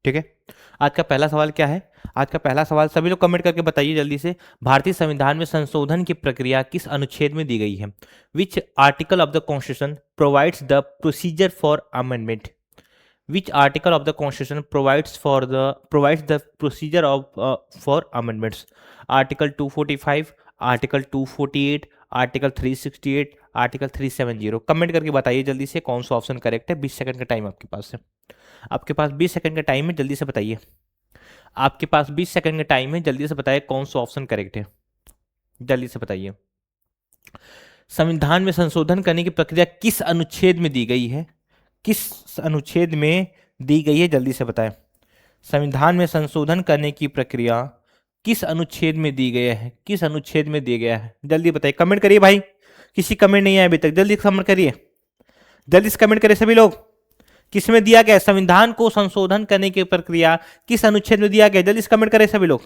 ठीक है, आज का पहला सवाल क्या है? आज का पहला सवाल सभी लोग कमेंट करके बताइए जल्दी से। भारतीय संविधान में संशोधन की प्रक्रिया किस अनुच्छेद में दी गई है? Which article of the constitution provides the procedure for amendment? Which article of the Constitution provides the procedure of for amendments? Article 245, Article 248, Article 368, Article 370। Comment करके बताइए जल्दी से कौन सा ऑप्शन करेक्ट है। 20 सेकंड का टाइम आपके पास है। आपके पास 20 सेकंड का टाइम है, जल्दी से बताइए। आपके पास 20 सेकंड का टाइम है, जल्दी से बताइए कौन सा ऑप्शन करेक्ट है। जल्दी से बताइए। संविधान में संशोधन करने की प्रक्रिया किस अनुच्छेद में दी गई है? किस अनुच्छेद में दी गई है, जल्दी से बताएं। संविधान में संशोधन करने की प्रक्रिया किस अनुच्छेद में दी गई है? किस अनुच्छेद में दिया गया है, जल्दी बताइए। कमेंट करिए भाई, किसी कमेंट नहीं आया अभी तक, जल्दी कमेंट करिए, जल्दी से कमेंट करिए सभी लोग। किस में दिया गया? संविधान को संशोधन करने की प्रक्रिया किस अनुच्छेद में दिया गया? जल्दी से कमेंट करें सभी लोग।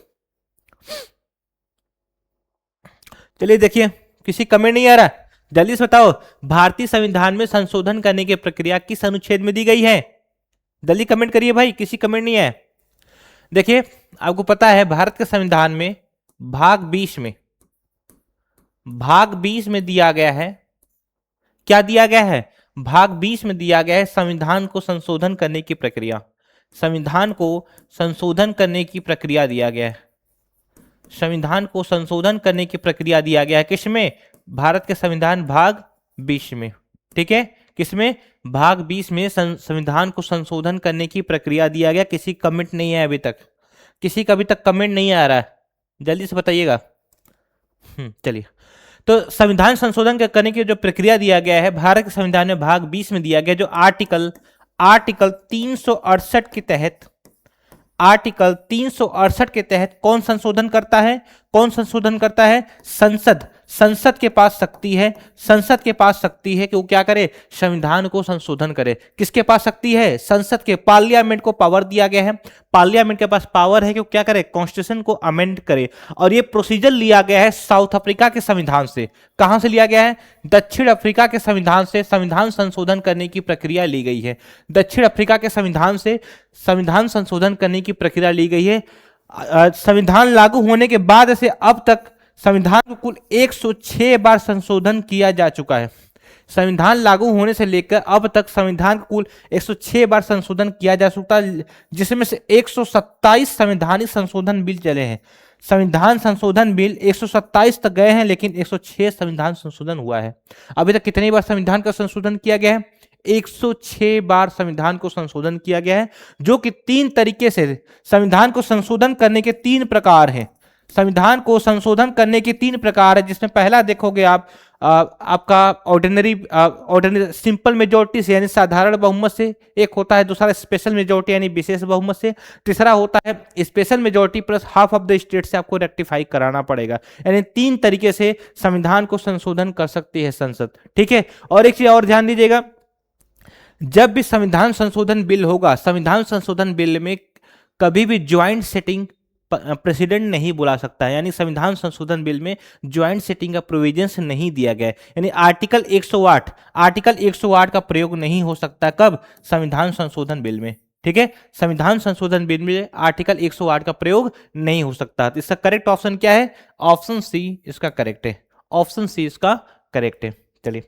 चलिए देखिए, किसी कमेंट नहीं आ रहा, जल्दी से बताओ। भारतीय संविधान में संशोधन करने की प्रक्रिया किस अनुच्छेद में दी गई है? जल्दी कमेंट करिए भाई, किसी कमेंट नहीं है। देखिए, आपको पता है भारत के संविधान में भाग 20 में दिया गया है, क्या दिया गया है? भाग 20 में दिया गया है संविधान को संशोधन करने की प्रक्रिया। संविधान को संशोधन करने की प्रक्रिया दिया गया है। संविधान को संशोधन करने की प्रक्रिया दिया गया है किसमें? भारत के संविधान भाग 20 में। ठीक है, किसमें? भाग 20 में संविधान को संशोधन करने की प्रक्रिया दिया गया। किसी कमेंट नहीं है अभी तक, किसी का अभी तक कमेंट नहीं आ रहा है, जल्दी से बताइएगा। चलिए, तो संविधान संशोधन करने की जो प्रक्रिया दिया गया है भारत के संविधान में भाग 20 में दिया गया, जो आर्टिकल 368 के तहत, आर्टिकल 368 के तहत कौन संशोधन करता है? कौन संशोधन करता है? संसद। संसद के पास शक्ति है, संसद के पास शक्ति है कि वो क्या करे? संविधान को संशोधन करे। किसके पास शक्ति है? संसद के, पार्लियामेंट को पावर दिया गया है। पार्लियामेंट के पास पावर है कि वो क्या करे? कॉन्स्टिट्यूशन को अमेंड करे। और ये प्रोसीजर लिया गया है साउथ अफ्रीका के संविधान से। कहां से लिया गया है? दक्षिण अफ्रीका के संविधान से संविधान संशोधन करने की प्रक्रिया ली गई है। दक्षिण अफ्रीका के संविधान से संविधान संशोधन करने की प्रक्रिया ली गई है। संविधान लागू होने के बाद से अब तक संविधान को कुल 106 बार संशोधन किया जा चुका है। संविधान लागू होने से लेकर अब तक संविधान को कुल 106 बार संशोधन किया जा चुका है, जिसमें से 127 संवैधानिक संशोधन बिल चले हैं। संविधान संशोधन बिल 127 तक गए हैं, लेकिन 106 संविधान संशोधन हुआ है। अभी तक कितनी बार संविधान का संशोधन किया गया है? 106 बार संविधान को संशोधन किया गया है, जो कि 3 तरीके से। संविधान को संशोधन करने के 3 प्रकार हैं। संविधान को संशोधन करने के 3 प्रकार है, जिसमें पहला देखोगे आप, आपका ऑर्डिनरी सिंपल मेजोरिटी से यानी साधारण बहुमत से एक होता है। दूसरा स्पेशल मेजोरिटी यानी विशेष बहुमत से। तीसरा होता है special majority plus half of the state से आपको रेक्टिफाई कराना पड़ेगा। यानी 3 तरीके से संविधान को संशोधन कर सकती है संसद। ठीक है, और एक चीज और ध्यान दीजिएगा, जब भी संविधान संशोधन बिल होगा, संविधान संशोधन बिल में कभी भी ज्वाइंट सेटिंग प्रेसिडेंट नहीं बुला सकता है। यानी संविधान संशोधन बिल में ज्वाइंट सेटिंग का प्रोविजंस नहीं दिया गया है। यानी आर्टिकल 108 का प्रयोग नहीं हो सकता। कब? संविधान संशोधन बिल में। ठीक है, संविधान संशोधन बिल में आर्टिकल 108 का प्रयोग नहीं हो सकता। तो इसका करेक्ट ऑप्शन क्या है? ऑप्शन सी इसका करेक्ट है। ऑप्शन सी इसका करेक्ट है। चलिए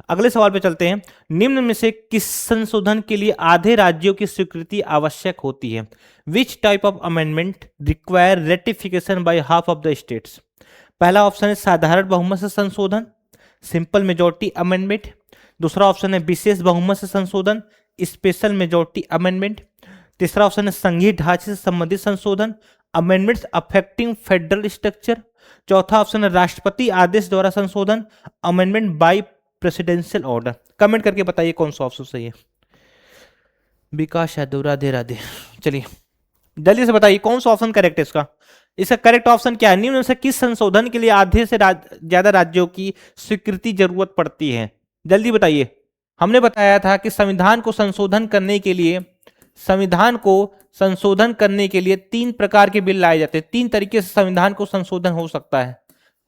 अगले सवाल पे चलते हैं। निम्न में से किस संशोधन के लिए आधे राज्यों की स्वीकृति आवश्यक होती है? Which type of amendment require ratification by half of the states? पहला ऑप्शन है साधारण बहुमत से संशोधन, सिंपल मेजोरिटी अमेंडमेंट। दूसरा ऑप्शन है विशेष बहुमत से संशोधन, स्पेशल मेजोरिटी अमेंडमेंट। तीसरा ऑप्शन है संघीय ढांचे से संबंधित संशोधन, अमेंडमेंट्स अफेक्टिंग फेडरल स्ट्रक्चर। चौथा ऑप्शन है राष्ट्रपति आदेश द्वारा संशोधन, amendment by presidential order. Comment करके बताइए कौन सा ऑप्शन सही है। विकास यादव, राधे राधे। चलिए जल्दी से बताइए कौन सा ऑप्शन करेक्ट है इसका। इसका करेक्ट ऑप्शन क्या है? निम्न से किस संशोधन के लिए आधे से ज्यादा राज्यों की स्वीकृति जरूरत पड़ती है? जल्दी बताइए। हमने बताया था कि संविधान को संशोधन करने के लिए, संविधान को संशोधन करने के लिए 3 प्रकार के बिल लाए जाते हैं। 3 तरीके से संविधान को संशोधन हो सकता है।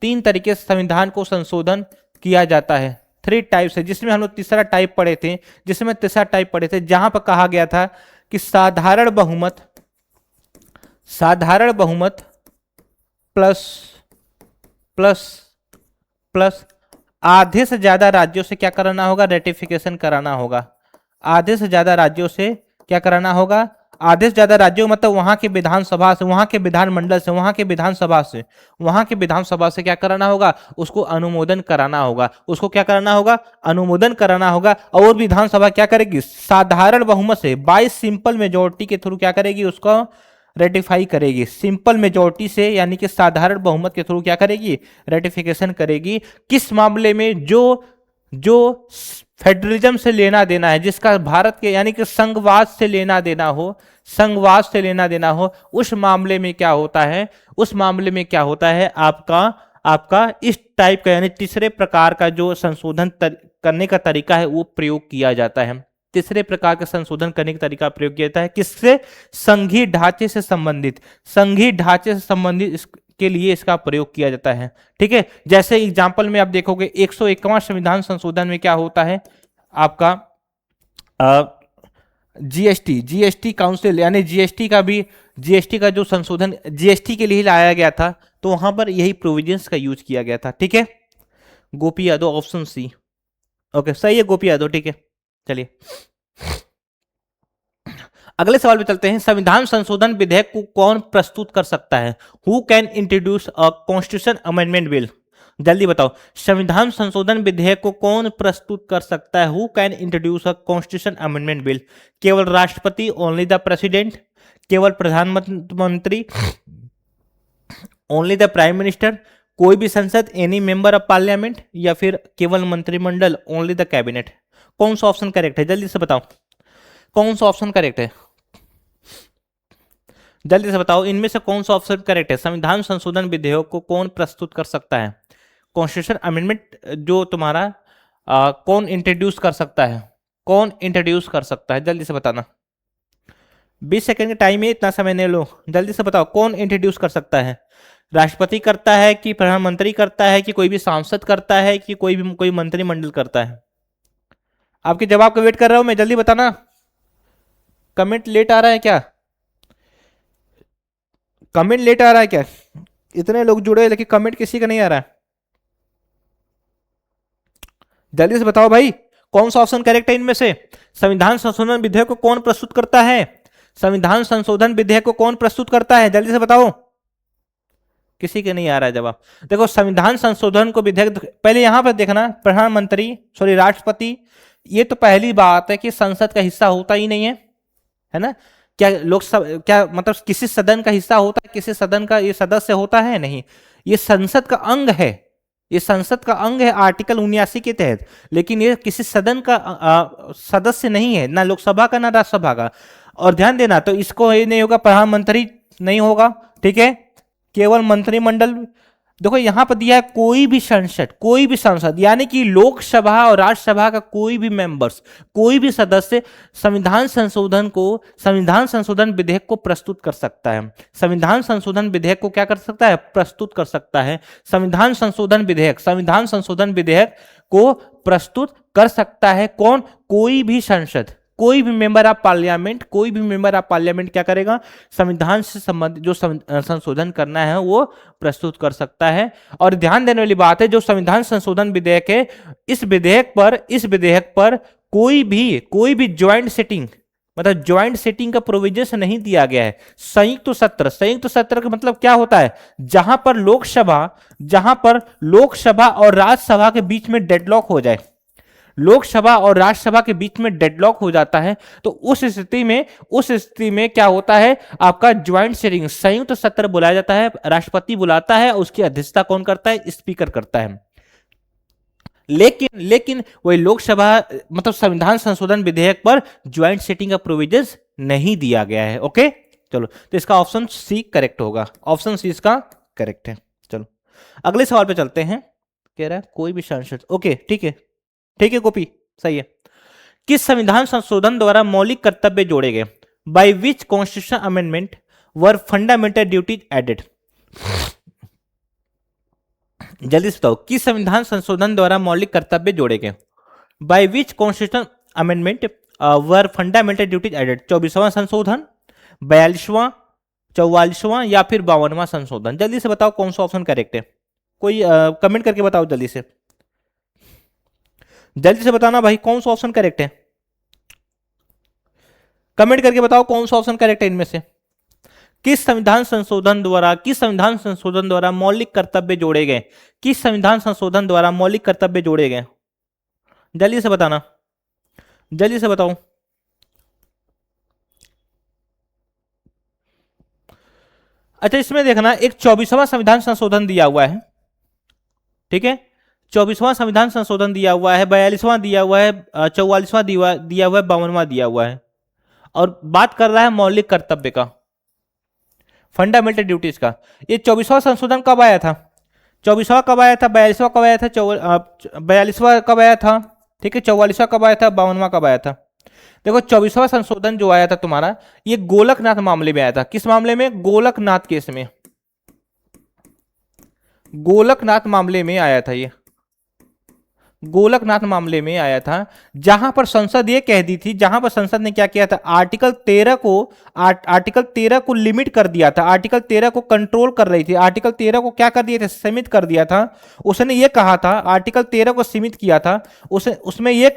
3 तरीके से संविधान को संशोधन किया जाता है। 3 टाइप्स है, जिसमें हम लोग तीसरा टाइप पढ़े थे, जहां पर कहा गया था कि साधारण बहुमत प्लस प्लस प्लस आधे से ज्यादा राज्यों से क्या कराना होगा, रेटिफिकेशन कराना होगा। आधे से ज्यादा राज्यों से क्या कराना होगा, आधे से ज्यादा राज्यों मतलब वहां के विधानसभा से, वहां के विधानमंडल से, वहां के विधानसभा से क्या कराना होगा, उसको अनुमोदन कराना होगा। उसको क्या कराना होगा, अनुमोदन कराना होगा। और विधानसभा क्या करेगी, साधारण बहुमत से 22 सिंपल मेजोरिटी के थ्रू क्या करेगी, उसको रेटिफाई करेगी। सिंपल मेजोरिटी से यानी कि साधारण बहुमत के थ्रू क्या करेगी, रेटिफिकेशन करेगी। किस मामले में, जो फेडरलिज्म से लेना देना है, जिसका भारत के यानी कि संघवाद से लेना देना हो, उस मामले में क्या होता है, आपका इस टाइप का यानी तीसरे प्रकार का जो संशोधन करने का तरीका है वो प्रयोग किया जाता है। तीसरे प्रकार का संशोधन करने का तरीका प्रयोग किया जाता है किससे, संघीय ढांचे से संबंधित के लिए इसका प्रयोग किया जाता है। ठीक है, जैसे एग्जांपल में आप देखोगे 101वां संविधान संशोधन में क्या होता है, आपका जीएसटी काउंसिल यानी जीएसटी का जो संशोधन जीएसटी के लिए लाया गया था, तो वहां पर यही प्रोविजंस का यूज किया गया था। ठीक है, गोपी यादव ऑप्शन सी। ओके सही है गोपी यादव। ठीक है, चलिए अगले सवाल पे चलते हैं। संविधान संशोधन विधेयक को कौन प्रस्तुत कर सकता है, who can introduce a constitution amendment bill. जल्दी बताओ, संविधान संशोधन विधेयक को कौन प्रस्तुत कर सकता है, who can introduce a constitution amendment bill. केवल राष्ट्रपति, ओनली द प्रेसिडेंट, केवल प्रधानमंत्री, ओनली द प्राइम मिनिस्टर, कोई भी संसद, एनी मेंबर ऑफ पार्लियामेंट, या फिर केवल मंत्रिमंडल, ओनली द कैबिनेट। कौन सा ऑप्शन करेक्ट है, जल्दी से बताओ कौन सा ऑप्शन करेक्ट है, जल्दी से बताओ इनमें से कौन सा ऑप्शन करेक्ट है। संविधान संशोधन विधेयक को कौन प्रस्तुत कर सकता है, कॉन्स्टिट्यूशन अमेंडमेंट जो तुम्हारा कौन इंट्रोड्यूस कर सकता है, जल्दी से बताना। 20 सेकंड का टाइम है, इतना समय नहीं लो, जल्दी से बताओ कौन इंट्रोड्यूस कर सकता है। राष्ट्रपति करता है कि प्रधानमंत्री करता है कि कोई भी सांसद करता है कि कोई मंत्रिमंडल करता है। आपके जवाब का वेट कर रहा हूं मैं, जल्दी बताना। कमेंट लेट आ रहा है क्या, इतने लोग जुड़े लेकिन कमेंट किसी का नहीं आ रहा है। जल्दी से बताओ भाई कौन सा ऑप्शन करेक्ट है इनमें से। संविधान संशोधन विधेयक को कौन प्रस्तुत करता है, संविधान संशोधन विधेयक को कौन प्रस्तुत करता है, जल्दी से बताओ। किसी के नहीं आ रहा है जवाब। देखो संविधान संशोधन को विधेयक, पहले यहां पर देखना, राष्ट्रपति, ये तो पहली बात है कि संसद का हिस्सा होता ही नहीं है ना। क्या लोकसभा, क्या मतलब किसी सदन का हिस्सा होता है, किसी सदन का ये सदस्य होता है, नहीं। ये संसद का अंग है, आर्टिकल 79 के तहत, लेकिन ये किसी सदन का सदस्य नहीं है, ना लोकसभा का ना राज्यसभा का। और ध्यान देना, तो इसको ये नहीं होगा, प्रधानमंत्री नहीं होगा, ठीक है, केवल मंत्रिमंडल। देखो यहां पर दिया है कोई भी सांसद यानी कि लोकसभा और राज्यसभा का कोई भी मेंबर्स, कोई भी सदस्य संविधान संशोधन विधेयक को प्रस्तुत कर सकता है। संविधान संशोधन विधेयक को क्या कर सकता है, प्रस्तुत कर सकता है। संविधान संशोधन विधेयक को प्रस्तुत कर सकता है कौन, कोई भी सांसद, कोई भी मेंबर ऑफ पार्लियामेंट क्या करेगा, संविधान से संबंधित जो संशोधन करना है वो प्रस्तुत कर सकता है। और ध्यान देने वाली बात है, जो संविधान संशोधन विधेयक है, इस विधेयक पर कोई भी ज्वाइंट सेटिंग का प्रोविजन नहीं दिया गया है। संयुक्त सत्र का मतलब क्या होता है, जहां पर लोकसभा और राज्यसभा के बीच में डेडलॉक हो जाए, लोकसभा और राज्यसभा के बीच में डेडलॉक हो जाता है, तो उस स्थिति में क्या होता है, आपका ज्वाइंट सेटिंग, संयुक्त सत्र बुलाया जाता है। राष्ट्रपति बुलाता है, उसकी अध्यक्षता कौन करता है, स्पीकर करता है। लेकिन वही लोकसभा मतलब संविधान संशोधन विधेयक पर ज्वाइंट सेटिंग का प्रोविजन नहीं दिया गया है। ओके चलो, तो इसका ऑप्शन सी करेक्ट होगा, ऑप्शन सी इसका करेक्ट है। चलो अगले सवाल पे चलते हैं। कह रहा है कोई भी सांसद, ओके ठीक है गोपी, सही है। किस संविधान संशोधन द्वारा मौलिक कर्तव्य जोड़े गए, by which constitution amendment were fundamental duties added. जल्दी से बताओ, किस संविधान संशोधन द्वारा मौलिक कर्तव्य जोड़े गए, by which constitution amendment were fundamental duties added, 24वां संशोधन, 42वां, 44वां या फिर 52वां संशोधन? जल्दी से बताओ कौन सा ऑप्शन करेक्ट है, कोई कमेंट करके बताओ जल्दी से, जल्दी से बताना भाई कौन सा ऑप्शन करेक्ट है, कमेंट करके बताओ कौन सा ऑप्शन करेक्ट है इनमें से। किस संविधान संशोधन द्वारा मौलिक कर्तव्य जोड़े गए, किस संविधान संशोधन द्वारा मौलिक कर्तव्य जोड़े गए, जल्दी से बताना, जल्दी से बताओ। अच्छा इसमें देखना एक 24वां संविधान संशोधन दिया हुआ है, ठीक है, 24वां संविधान संशोधन दिया हुआ है, 42वां दिया हुआ है, 44वां दिया हुआ है, 52वां दिया हुआ है, और बात कर रहा है मौलिक कर्तव्य का, फंडामेंटल ड्यूटीज का। ये 24वां संशोधन कब आया था, 24वां कब आया था, 42वां कब आया था, 42वां कब आया था, ठीक है, 44वां कब आया था, 52वां कब आया था? देखो 24वां संशोधन जो आया था तुम्हारा, ये गोलकनाथ मामले में आया था। किस मामले में? गोलकनाथ केस में, गोलकनाथ मामले में आया था ये, गोलकनाथ मामले में आया था, जहां पर संसद ये कह दी थी, जहां पर संसद ने क्या किया था, आर्टिकल 13 को लिमिट कर दिया था, आर्टिकल 13 को कंट्रोल कर रही थी, आर्टिकल 13 को क्या कर दिए थे, सीमित कर दिया था। उसने ये कहा था, आर्टिकल 13 को सीमित किया था, उसमें ये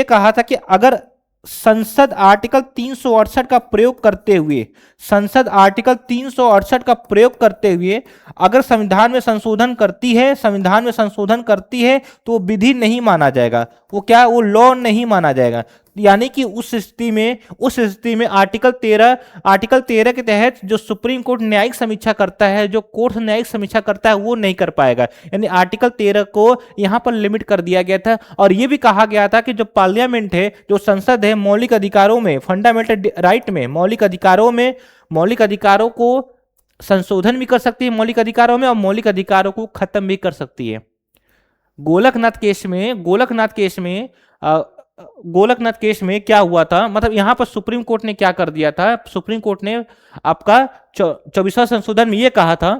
कहा था कि अगर संसद आर्टिकल 368 का प्रयोग करते हुए, संसद आर्टिकल 368 का प्रयोग करते हुए अगर संविधान में संशोधन करती है, संविधान में संशोधन करती है तो विधि नहीं माना जाएगा, वो क्या, वो लॉ नहीं माना जाएगा। यानी कि उस स्थिति में आर्टिकल 13 के तहत जो सुप्रीम कोर्ट न्यायिक समीक्षा करता है, जो कोर्ट न्यायिक समीक्षा करता है, वो नहीं कर पाएगा। यानी आर्टिकल 13 को यहां पर लिमिट कर दिया गया था। और यह भी कहा गया था कि जो पार्लियामेंट है, जो संसद है, मौलिक अधिकारों में, फंडामेंटल राइट में, मौलिक अधिकारों को संशोधन भी कर सकती है मौलिक अधिकारों में, और मौलिक अधिकारों को खत्म भी कर सकती है। गोलकनाथ केस में क्या हुआ था, मतलब यहां पर सुप्रीम कोर्ट ने क्या कर दिया था, सुप्रीम कोर्ट ने आपका 24वां संशोधन में ये कहा था,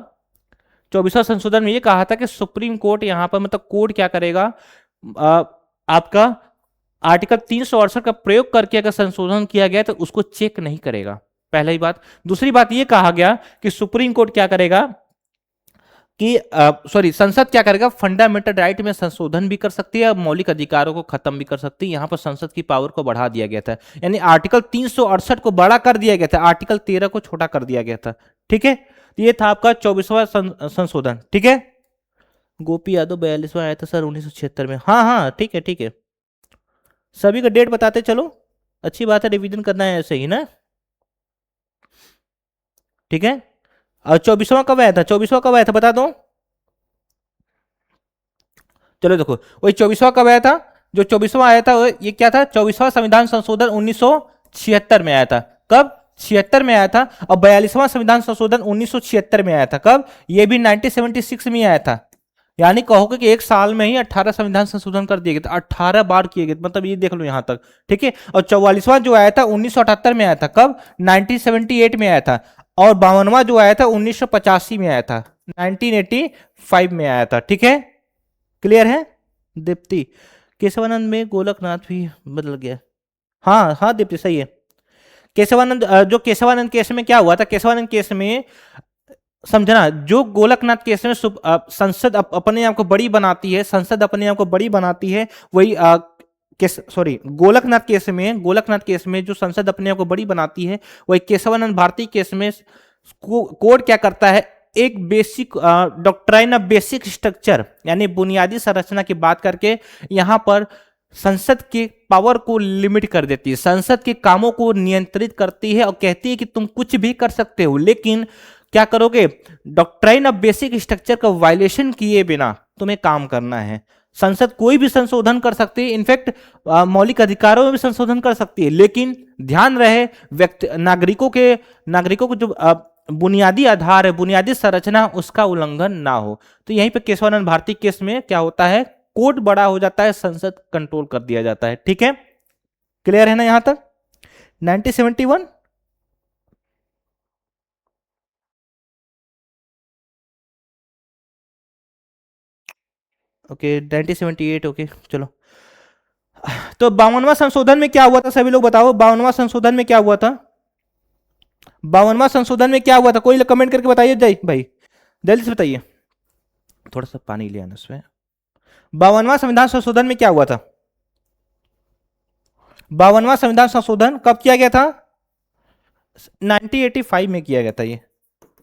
24वां संशोधन में ये कहा था कि सुप्रीम कोर्ट यहां पर मतलब कोर्ट क्या करेगा, आपका आर्टिकल 368 का प्रयोग करके अगर संशोधन किया गया तो उसको चेक नहीं करेगा, पहली बात। दूसरी बात ये कहा गया कि सुप्रीम कोर्ट क्या करेगा कि संसद क्या करेगा, फंडामेंटल राइट में संशोधन भी कर सकती है और मौलिक अधिकारों को खत्म भी कर सकती है। यहां पर संसद की पावर को बढ़ा दिया गया था, यानी आर्टिकल 368 को बड़ा कर दिया गया था, आर्टिकल 13 को छोटा कर दिया गया था, ठीक है। ये था आपका 24वां संशोधन, ठीक है। गोपी यादव 42वां आया था सर 1976 में, हाँ हाँ ठीक है ठीक है, सभी का डेट बताते चलो, अच्छी बात है, रिवीजन करना है ऐसे ही ना, ठीक है। और 24वां कब आया था, 24वां कब आया था बता दो, चलो देखो वही 24वां कब आया था, जो 24वां आया था ये क्या था, 24वां संविधान संशोधन 1976 में आया था। कब? 76 में आया था। और 42वां संविधान संशोधन 1976 में आया था। कब? ये भी 1976 में आया था। यानी कहोगे कि एक साल में ही 18 संविधान संशोधन कर दिए गए थे, 18 बार किए गए, मतलब ये देख लो यहां तक, ठीक है। और 44वां जो आया था 1978 में आया था। कब? 1978 में आया था। और 52वां जो आया था 1985 में आया था, 1985 में आया था, ठीक है। क्लियर है दीप्ति? केशवानंद में गोलकनाथ भी बदल गया, हाँ हाँ दीप्ति सही है। केशवानंद जो केशवानंद केस में क्या हुआ था, केशवानंद केस में समझना, जो गोलकनाथ केस में संसद अपने आप को बड़ी बनाती है, संसद अपने आप को बड़ी बनाती है, वही गोलकनाथ केस में जो संसद अपने आप को बड़ी बनाती है, वही केशवानंद भारती केस में कोर्ट क्या करता है, एक basic doctrine of basic structure, यानी बुनियादी संरचना की बात करके यहां पर संसद के पावर को लिमिट कर देती है, संसद के कामों को नियंत्रित करती है और कहती है कि तुम कुछ भी कर सकते हो, लेकिन क्या करोगे, डॉक्ट्राइन ऑफ बेसिक स्ट्रक्चर का वायलेशन किए बिना तुम्हें काम करना है। संसद कोई भी संशोधन कर सकती है, इनफैक्ट मौलिक अधिकारों में भी संशोधन कर सकती है, लेकिन ध्यान रहे नागरिकों को जो बुनियादी आधार है, बुनियादी संरचना, उसका उल्लंघन ना हो। तो यहीं पे केशवानंद भारती केस में क्या होता है, कोर्ट बड़ा हो जाता है, संसद कंट्रोल कर दिया जाता है, ठीक है। क्लियर है ना यहां तक? 1971 ओके, 1978 ओके चलो। तो 52वां संशोधन में क्या हुआ था, सभी लोग बताओ, 52वां संशोधन में क्या हुआ था? 52वां संशोधन में क्या हुआ था? कोई कमेंट करके बताइए जय भाई, जल्दी से बताइए। थोड़ा सा पानी ले आना इसमें। 52वां संविधान संशोधन में क्या हुआ था? 52वां संविधान संशोधन कब किया गया था? 1985 में किया गया था ये।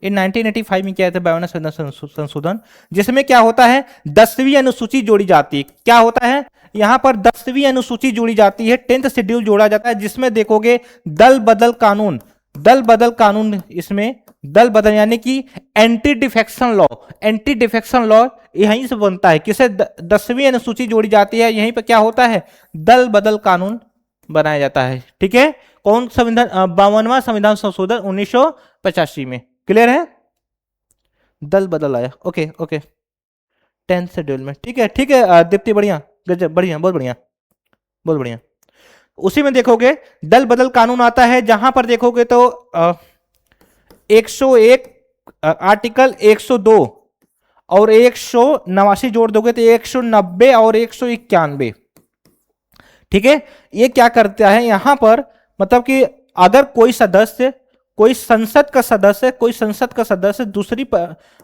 इन 1985 में किया था 52वां संविधान संशोधन, जिसमें क्या होता है, 10वीं अनुसूची जोड़ी जाती है। क्या होता है यहां पर? 10वीं अनुसूची जोड़ी जाती है, 10th शेड्यूल जोड़ा जाता है, जिसमें देखोगे दल बदल कानून, दल बदल कानून, इसमें दल बदल यानी कि anti defection law, anti defection law यहीं से बनता है। किसे? 10वीं अनुसूची जोड़ी जाती है, यहीं पर क्या होता है, दल बदल कानून बनाया जाता है। ठीक है, कौन संविधान? 52वां संविधान संशोधन 1985 में। क्लियर है? दल बदल आया। ओके ओके, 10th शेड्यूल में। ठीक है ठीक है दीप्ति, बढ़िया, गजब, बढ़िया, बहुत बढ़िया, बहुत बढ़िया। उसी में देखोगे दल बदल कानून आता है, जहां पर देखोगे तो 101 आर्टिकल 102 और 189 जोड़ दोगे तो 190 और 191। ठीक है, ये क्या करता है यहां पर, मतलब कि अगर कोई सदस्य, कोई संसद का सदस्य, कोई संसद का सदस्य दूसरी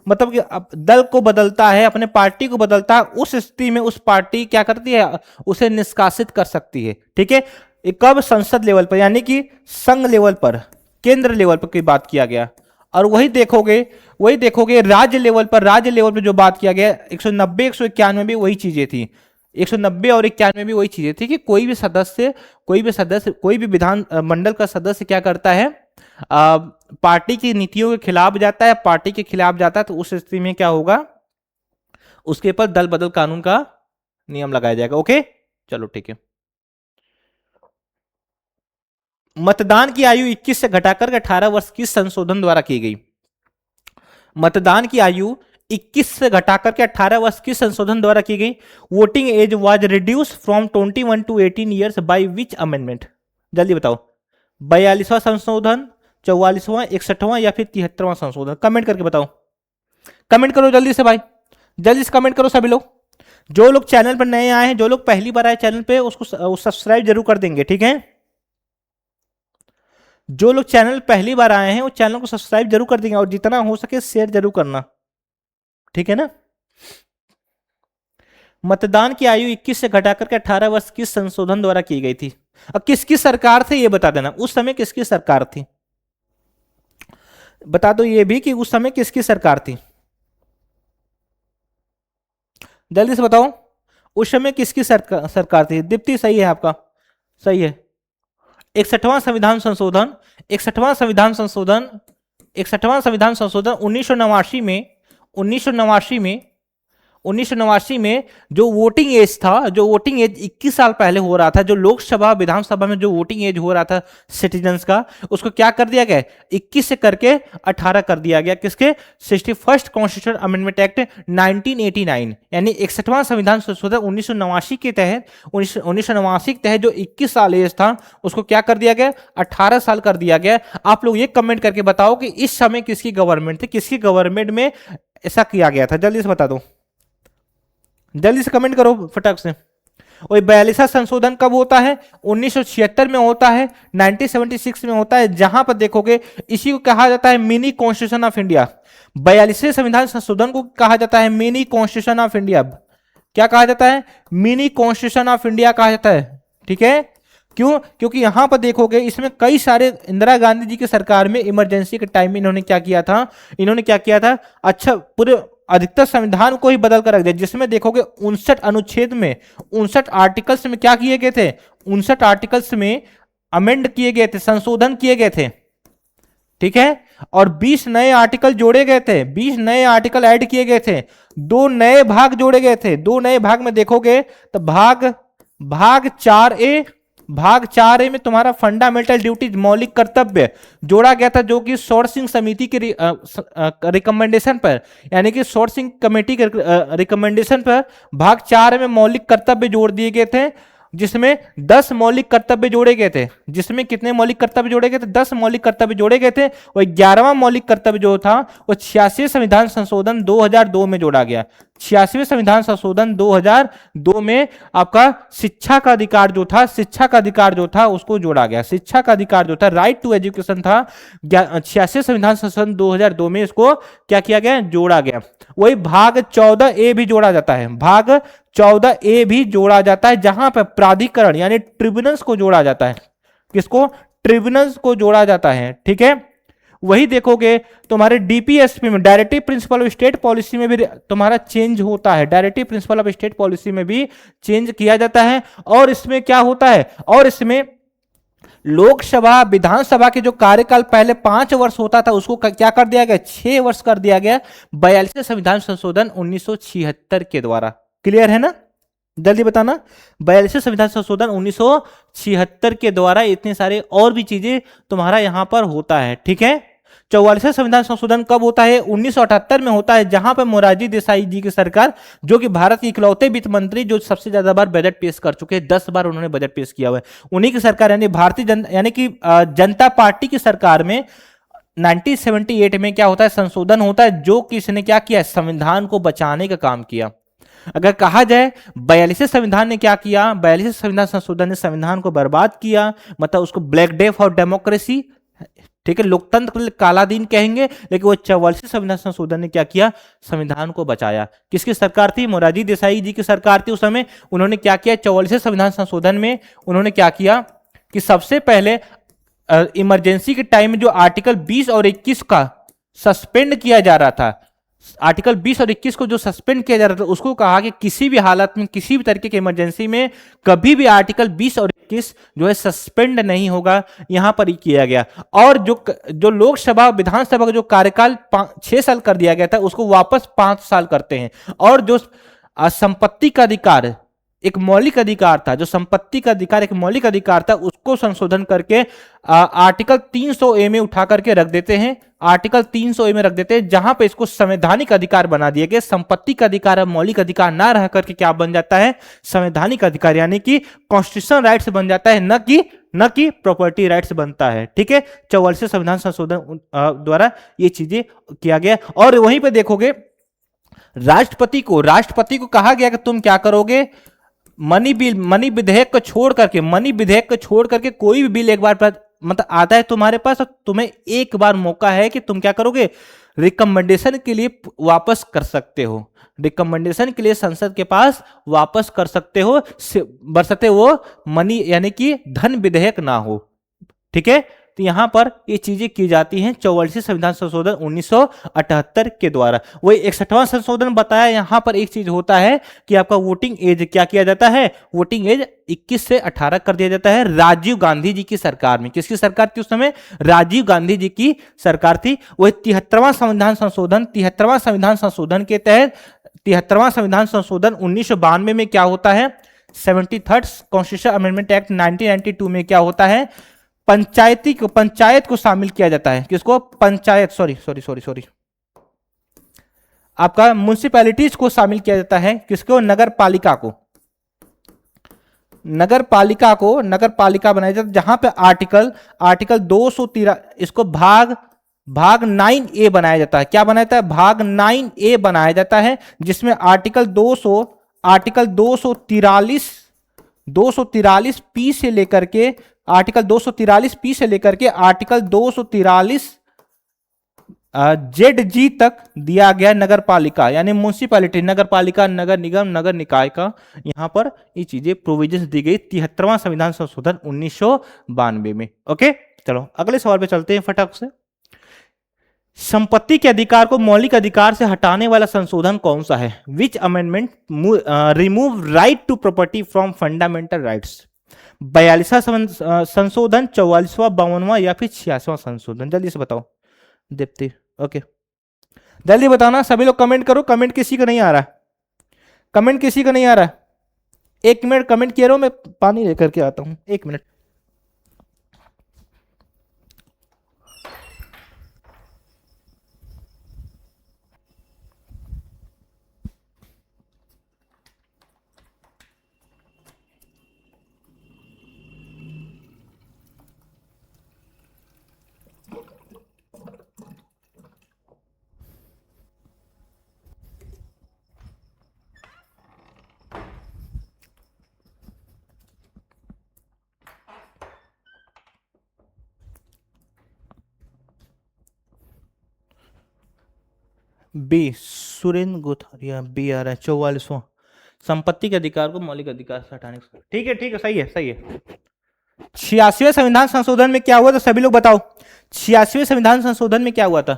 मतलब कि दल को बदलता है, अपने पार्टी को बदलता है, उस स्थिति में उस पार्टी क्या करती है, उसे निष्कासित कर सकती है। ठीक है, कब? संसद लेवल पर, यानी कि संघ लेवल पर, केंद्र लेवल पर की बात किया गया। और वही देखोगे राज्य लेवल पर, राज्य लेवल पर जो बात किया गया 190 191 में भी वही चीजें थी। 190 और 91 में भी वही चीजें थी कि कोई भी सदस्य, कोई भी विधान मंडल का सदस्य क्या करता है, पार्टी की नीतियों के खिलाफ जाता है, पार्टी के खिलाफ जाता है, तो उस स्थिति में क्या होगा, उसके ऊपर दल बदल कानून का नियम लगाया जाएगा। ओके, चलो ठीक है। मतदान की आयु 21 से घटाकर 18 वर्ष की संशोधन द्वारा की गई। मतदान की आयु 21 से घटाकर के 18 वर्ष की संशोधन द्वारा की गई। Voting age was reduce from 21 to 18 years by which amendment? जल्दी बताओ, 42वां संशोधन, 44वां, 61वां या फिर 73वां संशोधन? कमेंट करके बताओ, कमेंट करो जल्दी से भाई, जल्दी से कमेंट करो सभी लोग। जो लोग चैनल पर नए आए हैं, जो लोग पहली बार आए चैनल पे, उसको सब्सक्राइब जरूर कर देंगे। ठीक है, जो लोग चैनल पहली बार आए हैं वो चैनल को सब्सक्राइब जरूर कर देंगे और जितना हो सके शेयर जरूर करना। ठीक है ना? मतदान की आयु 21 से घटाकर के 18 वर्ष की संशोधन द्वारा की गई थी। अब किसकी सरकार थी ये बता देना, उस समय किसकी सरकार थी? बता दो ये भी कि उस समय किसकी सरकार थी, जल्दी से बताओ, उस समय किसकी सरकार थी? दीप्ति सही है आपका, सही है। 61वां संविधान संशोधन, 61वां संविधान संशोधन, 61वां संविधान संशोधन 1989 में, 1989 में जो वोटिंग एज था, जो वोटिंग एज 21 साल पहले हो रहा था, जो लोकसभा विधानसभा में जो वोटिंग एज हो रहा था सिटीजन्स का, उसको क्या कर दिया गया, 21 से करके 18 कर दिया गया। किसके? 61st कॉन्स्टिट्यूशन अमेंडमेंट एक्ट 1989, यानी 61वां संविधान संशोधन 1989 के तहत, 1989 के तहत जो 21 साल एज था उसको क्या कर दिया गया, 18 साल कर दिया गया। आप लोग ये कमेंट करके बताओ कि इस समय किसकी गवर्नमेंट थी, किसकी गवर्नमेंट में ऐसा किया गया था? जल्दी से बता दो, जल्दी से कमेंट करो फटाक से। और 42वां संशोधन कब होता है? 1976 में होता है, 1976 में होता है, जहां पर देखोगे इसी को कहा जाता है मिनी कॉन्स्टिट्यूशन ऑफ इंडिया। 42वें संविधान संशोधन को कहा जाता है मिनी कॉन्स्टिट्यूशन ऑफ इंडिया। क्या कहा जाता है? मिनी कॉन्स्टिट्यूशन ऑफ इंडिया कहा जाता है। ठीक है, क्यों? क्योंकि यहां पर देखोगे इसमें कई सारे, इंदिरा गांधी जी की सरकार में इमरजेंसी के टाइम में इन्होंने क्या किया था, अच्छा पूरे अधिकतर संविधान को ही बदल कर रख दिया, जिसमें देखोगे 59 अनुच्छेद में, 59 आर्टिकल्स में क्या किए गए थे, 59 आर्टिकल्स में अमेंड किए गए थे, संशोधन किए गए थे। ठीक है, और 20 नए आर्टिकल जोड़े गए थे, 20 नए आर्टिकल ऐड किए गए थे, 2 नए भाग जोड़े गए थे। 2 नए भाग में देखोगे तो भाग 4A में तुम्हारा फंडामेंटल ड्यूटी, मौलिक कर्तव्य जोड़ा गया था, जो कि सोर्सिंग समिति के रिकमेंडेशन पर, यानी कि सोर्सिंग कमेटी के रिकमेंडेशन पर भाग 4 में मौलिक कर्तव्य जोड़ दिए गए थे। जिसमें 10 मौलिक कर्तव्य जोड़े गए थे। जिसमें कितने मौलिक कर्तव्य जोड़े गए थे? 10 मौलिक कर्तव्य जोड़े गए थे। और 11वां मौलिक कर्तव्य जो था वो 86वें संविधान संशोधन 2002 में जोड़ा गया। 86वें संविधान संशोधन 2002 में आपका शिक्षा का अधिकार जो था, शिक्षा का अधिकार जो था उसको जोड़ा गया। शिक्षा का अधिकार जो था, राइट टू एजुकेशन था, 86वें संविधान संशोधन 2002 में इसको क्या किया गया? जोड़ा गया। वही भाग 14A भी जोड़ा जाता है। भाग 14A भी जोड़ा जाता है, जहां पर प्राधिकरण यानी ट्रिब्यूनल्स को जोड़ा जाता है। किसको? ट्रिब्यूनल्स को जोड़ा जाता है। ठीक है, वही देखोगे तुम्हारे डीपीएसपी में, directive principle of state policy में भी तुम्हारा चेंज होता है। Directive principle of state policy में भी चेंज किया जाता है। और इसमें क्या होता है? और इसमें लोकसभा विधानसभा के जो कार्यकाल पहले 5 वर्ष होता था उसको क्या कर दिया गया? 6 वर्ष कर दिया गया 42वें संविधान संशोधन 1976 के द्वारा। क्लियर है ना? जल्दी बताना। 42वें संविधान संशोधन 1976 के द्वारा इतने सारे और भी चीजें तुम्हारा यहां पर होता है। ठीक है, 44वें संविधान संशोधन कब होता है? 1978 में होता है, जहां पर मोरारजी देसाई जी की सरकार, जो कि भारत के इकलौते वित्त मंत्री जो सबसे ज्यादा बार बजट पेश कर चुके हैं, 10 बार उन्होंने बजट पेश किया हुआ है, उन्हीं की सरकार यानी भारतीय यानी कि जनता पार्टी की सरकार में 1978 में क्या होता है? संशोधन होता है, जो कि इसने क्या किया? संविधान को बचाने का काम किया। अगर कहा जाए 42वें संविधान ने क्या किया? 42वें संविधान संशोधन ने संविधान को बर्बाद किया, मतलब उसको ब्लैक डे फॉर डेमोक्रेसी, ठीक है, लोकतंत्र के लिए काला दिन कहेंगे। लेकिन वो 44वें संविधान संशोधन ने क्या किया? संविधान को बचाया। किसकी सरकार थी? मोरारजी देसाई जी की सरकार थी उस समय। उन्होंने क्या किया? 44वें संविधान संशोधन में उन्होंने क्या किया कि सबसे पहले इमरजेंसी के टाइम में जो आर्टिकल 20 और 21 का सस्पेंड किया जा रहा था, आर्टिकल 20 और 21 को जो सस्पेंड किया जा रहा था, उसको कहा कि किसी भी हालत में, किसी भी तरीके की इमरजेंसी में कभी भी आर्टिकल 20 और 21 जो है सस्पेंड नहीं होगा, यहां पर ही किया गया। और जो लोकसभा विधानसभा का जो कार्यकाल 6 साल कर दिया गया था, उसको वापस 5 साल करते हैं। और जो संपत्ति का अधिकार एक मौलिक अधिकार था, जो संपत्ति का अधिकार एक मौलिक अधिकार था, उसको संशोधन करके आर्टिकल 300A में उठा करके रख देते हैं। आर्टिकल 300A में रख देते हैं, जहां पे इसको संवैधानिक अधिकार बना दिए गए। संपत्ति का अधिकार मौलिक अधिकार ना रह करके क्या बन जाता है? संवैधानिक अधिकार, यानी कि कॉन्स्टिट्यूशनल राइट्स बन जाता है, न कि प्रॉपर्टी राइट्स बनता है। ठीक है, 44वें संविधान संशोधन द्वारा ये चीजें किया गया। और वहीं पे देखोगे राष्ट्रपति को कहा गया कि तुम क्या करोगे? मनी विधेयक को छोड़ करके कोई भी बिल एक बार मतलब आता है तुम्हारे पास, तो तुम्हें एक बार मौका है कि तुम क्या करोगे? रिकमेंडेशन के लिए वापस कर सकते हो। रिकमेंडेशन के लिए संसद के पास वापस कर सकते हो, बशर्ते वो मनी यानी कि धन विधेयक ना हो। ठीक है, तो यहां पर ये चीजें की जाती हैं 44वें संविधान संशोधन 1978 के द्वारा। वही 61वां संशोधन बताया, यहां पर एक चीज होता है कि आपका वोटिंग एज क्या किया जाता है? वोटिंग एज 21 से 18 कर दिया जाता है। राजीव गांधी जी की सरकार में, किसकी सरकार थी उस समय? राजीव गांधी जी की सरकार थी। वही 73वां संविधान संशोधन, 73वां संविधान संशोधन के तहत 73वां संविधान संशोधन 1992 में क्या होता है? 73rd कॉन्स्टिट्यूशन अमेंडमेंट एक्ट 1992 में क्या होता है? पंचायत को शामिल किया जाता है। किसको? पंचायत, सॉरी आपका म्युनिसिपैलिटीज को शामिल किया जाता है। किसको? नगर पालिका को नगर पालिका बनाया जाता है, जहां पे आर्टिकल 213 इसको भाग 9A बनाया जाता है। क्या बनाया जाता है? भाग 9A बनाया जाता है, जिसमें आर्टिकल 243 पी से लेकर के आर्टिकल 243 से लेकर के आर्टिकल 243 ZG तक दिया गया नगर पालिका यानी म्युनिसिपैलिटी, नगर पालिका, नगर निगम, नगर निकाय का यहां पर ये चीजें प्रोविजंस दी गई 73वां संविधान संशोधन 1992 में। ओके, चलो अगले सवाल पे चलते हैं फटाक से। संपत्ति के अधिकार को मौलिक अधिकार से हटाने वाला संशोधन कौन सा है? Which amendment remove right to property from fundamental rights? 42वां संशोधन, 44वां, 52वां या फिर 86वां संशोधन? जल्दी से बताओ दीप्ति। ओके, जल्दी बताना सभी लोग, कमेंट करो। कमेंट किसी का नहीं आ रहा, कमेंट किसी का नहीं आ रहा। 1 मिनट कमेंट किया रहो, मैं पानी लेकर के आता हूं, 1 मिनट। बी सुरेंद्र गोथारिया, बी आ रहा है 44वां, संपत्ति के अधिकार को मौलिक अधिकार से हटाने का। ठीक है, सही है, सही है। 86वें संविधान संशोधन में क्या हुआ था सभी लोग बताओ, 86वें संविधान संशोधन में क्या हुआ था?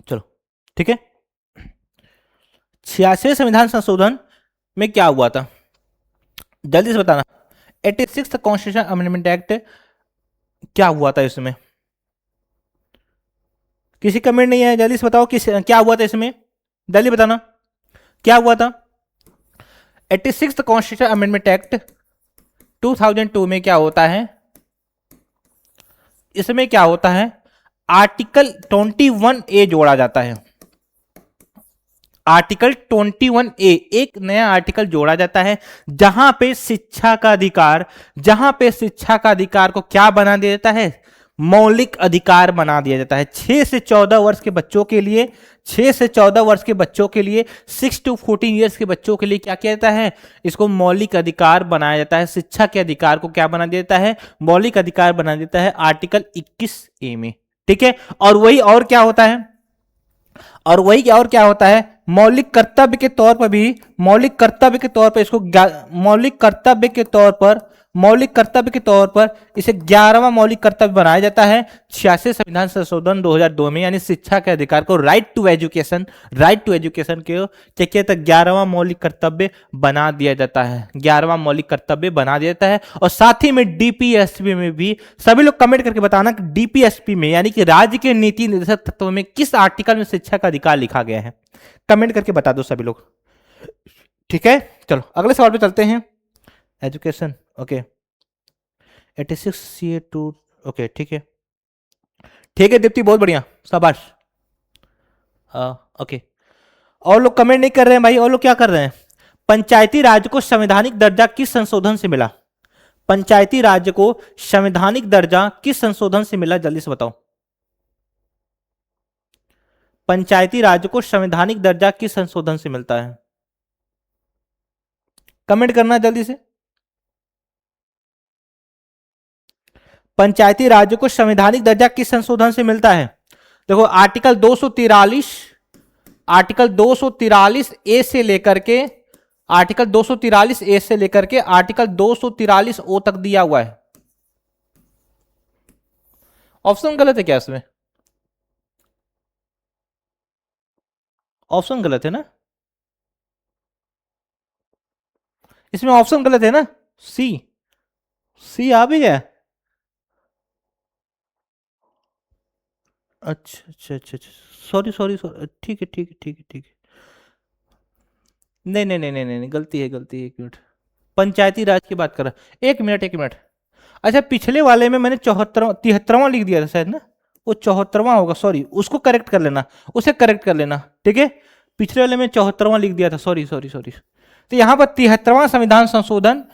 चलो ठीक है, 86वें संविधान संशोधन में क्या हुआ था जल्दी से बताना। 86th कॉन्स्टिट्यूशन अमेंडमेंट एक्ट क्या हुआ था इसमें? किसी कमेंट नहीं है, जल्दी से बताओ किस क्या हुआ था इसमें, जल्दी बताना क्या हुआ था। 86th कॉन्स्टिट्यूशन अमेंडमेंट एक्ट 2002 में क्या होता है, इसमें क्या होता है, आर्टिकल 21A जोड़ा जाता है। आर्टिकल 21A एक नया आर्टिकल जोड़ा जाता है जहां पे शिक्षा का अधिकार, जहां पे शिक्षा का अधिकार को क्या बना दिया जाता है, मौलिक अधिकार बना दिया जाता है। 6 से 14 वर्ष के बच्चों के लिए, 6 से 14 वर्ष के बच्चों के लिए, 6 to 14 ईयर्स के बच्चों के लिए क्या किया जाता है, इसको मौलिक अधिकार बनाया जाता है। शिक्षा के अधिकार को क्या बना देता है, मौलिक अधिकार बना देता है आर्टिकल 21A में। ठीक है, और वही और क्या होता है, और वही और क्या होता है, मौलिक कर्तव्य के तौर पर भी, मौलिक कर्तव्य के तौर पर इसको मौलिक कर्तव्य के तौर पर इसे 11वां मौलिक कर्तव्य बनाया जाता है 86 संविधान संशोधन 2002 में, यानी शिक्षा के अधिकार को, राइट टू एजुकेशन के क्या किया था, 11वां मौलिक कर्तव्य बना दिया जाता है, 11वां मौलिक कर्तव्य बना दिया जाता है। और साथ ही में डीपीएसपी में भी सभी लोग कमेंट करके बताना कि डीपीएसपी में यानी कि राज्य के नीति निर्देशक तत्वों में किस आर्टिकल में शिक्षा का अधिकार लिखा गया है, कमेंट करके बता दो सभी लोग। ठीक है, चलो अगले सवाल पे चलते हैं। एजुकेशन, ओके 86 CA2, ओके ठीक है दीप्ति, बहुत बढ़िया, शाबाश। ओके, और लोग कमेंट नहीं कर रहे हैं भाई, और लोग क्या कर रहे हैं। पंचायती राज्य को संवैधानिक दर्जा किस संशोधन से मिला, पंचायती राज्य को संवैधानिक दर्जा किस संशोधन से मिला, जल्दी से बताओ। पंचायती राज्य को संवैधानिक दर्जा किस संशोधन से मिलता है, कमेंट करना जल्दी से। पंचायती राज्य को संवैधानिक दर्जा किस संशोधन से मिलता है, देखो आर्टिकल 243, आर्टिकल 243 ए से लेकर के, आर्टिकल 243 ए से लेकर के आर्टिकल 243 ओ तक दिया हुआ है। ऑप्शन गलत है क्या इसमें, ऑप्शन गलत है ना, इसमें ऑप्शन गलत है ना, सी, सी आ भी गया। अच्छा अच्छा अच्छा अच्छा, सॉरी सॉरी सॉरी, ठीक है। नहीं, गलती है, एक मिनट, पंचायती राज की बात कर रहा, एक मिनट। अच्छा, पिछले वाले में मैंने 73वां लिख दिया था शायद ना, वो 74वां होगा, सॉरी, उसको करेक्ट कर लेना, उसे करेक्ट कर लेना, ठीक है। पिछले वाले में 74वां लिख दिया था, सॉरी। तो यहां पर 73वां संविधान संशोधन,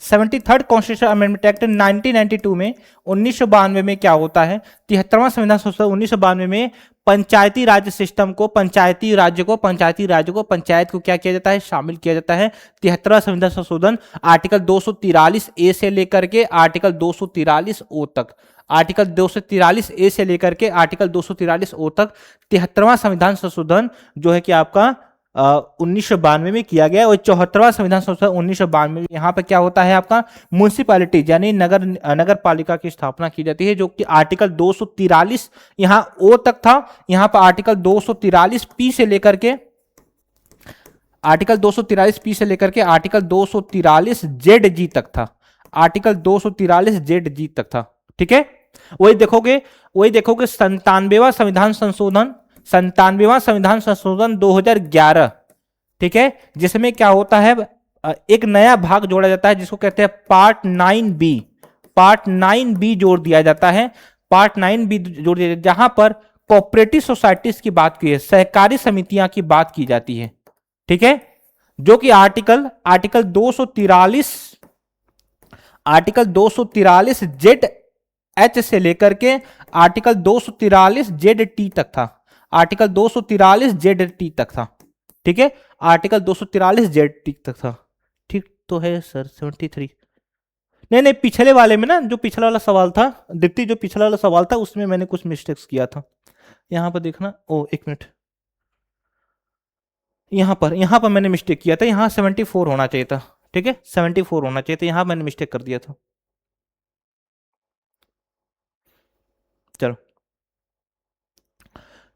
73rd कॉन्स्टिट्यूशन अमेंडमेंट एक्ट 1992 में, 1992 में क्या होता है, 73वां संविधान संशोधन 1992 में पंचायती राज्य सिस्टम को, पंचायती राज्य को पंचायत को क्या किया जाता है, शामिल किया जाता है। 73वां संविधान संशोधन आर्टिकल 243 ए से लेकर के आर्टिकल 243 ओ तक, आर्टिकल 243 ए से लेकर के आर्टिकल 243 ओ तक 73वां संविधान संशोधन जो है कि आपका 1992 में किया गया। और 74वां संविधान संशोधन 1992 में यहाँ पर क्या होता है, आपका म्युनिसिपैलिटी यानी नगर पालिका की स्थापना की जाती है, जो कि आर्टिकल 243 यहाँ ओ तक था। यहाँ पर आर्टिकल 243 पी से लेकर के, आर्टिकल 243 पी से लेकर के आर्टिकल 243 जेड जी तक था, आर्टिकल 243 जेड जी तक था, ठीक है। वही देखोगे 97वां संविधान संशोधन, 97वां संविधान संशोधन 2011, ठीक है, जिसमें क्या होता है, एक नया भाग जोड़ा जाता है जिसको कहते हैं पार्ट 9B, पार्ट 9B जोड़ दिया जाता है, पार्ट 9B जोड़ दिया, जहां पर कोऑपरेटिव सोसाइटीज की बात की है, सहकारी समितियां की बात की जाती है, ठीक है, जो कि आर्टिकल 243 जेड एच से लेकर के आर्टिकल 243 जेड टी तक था, आर्टिकल 243 जेड टी तक था, ठीक है, आर्टिकल 243 जेड टी तक था, ठीक तो है सर। 73 नहीं नहीं, पिछले वाले में ना, जो पिछला वाला सवाल था दीप्ति, जो पिछला वाला सवाल था उसमें मैंने कुछ मिस्टेक्स किया था। यहाँ पर देखना, ओ एक मिनट, यहाँ पर मैंने मिस्टेक किया था, यहाँ 74 होना चाहिए था, ठीक है 74 होना चाहिए था, यहाँ मैंने मिस्टेक कर दिया था। चलो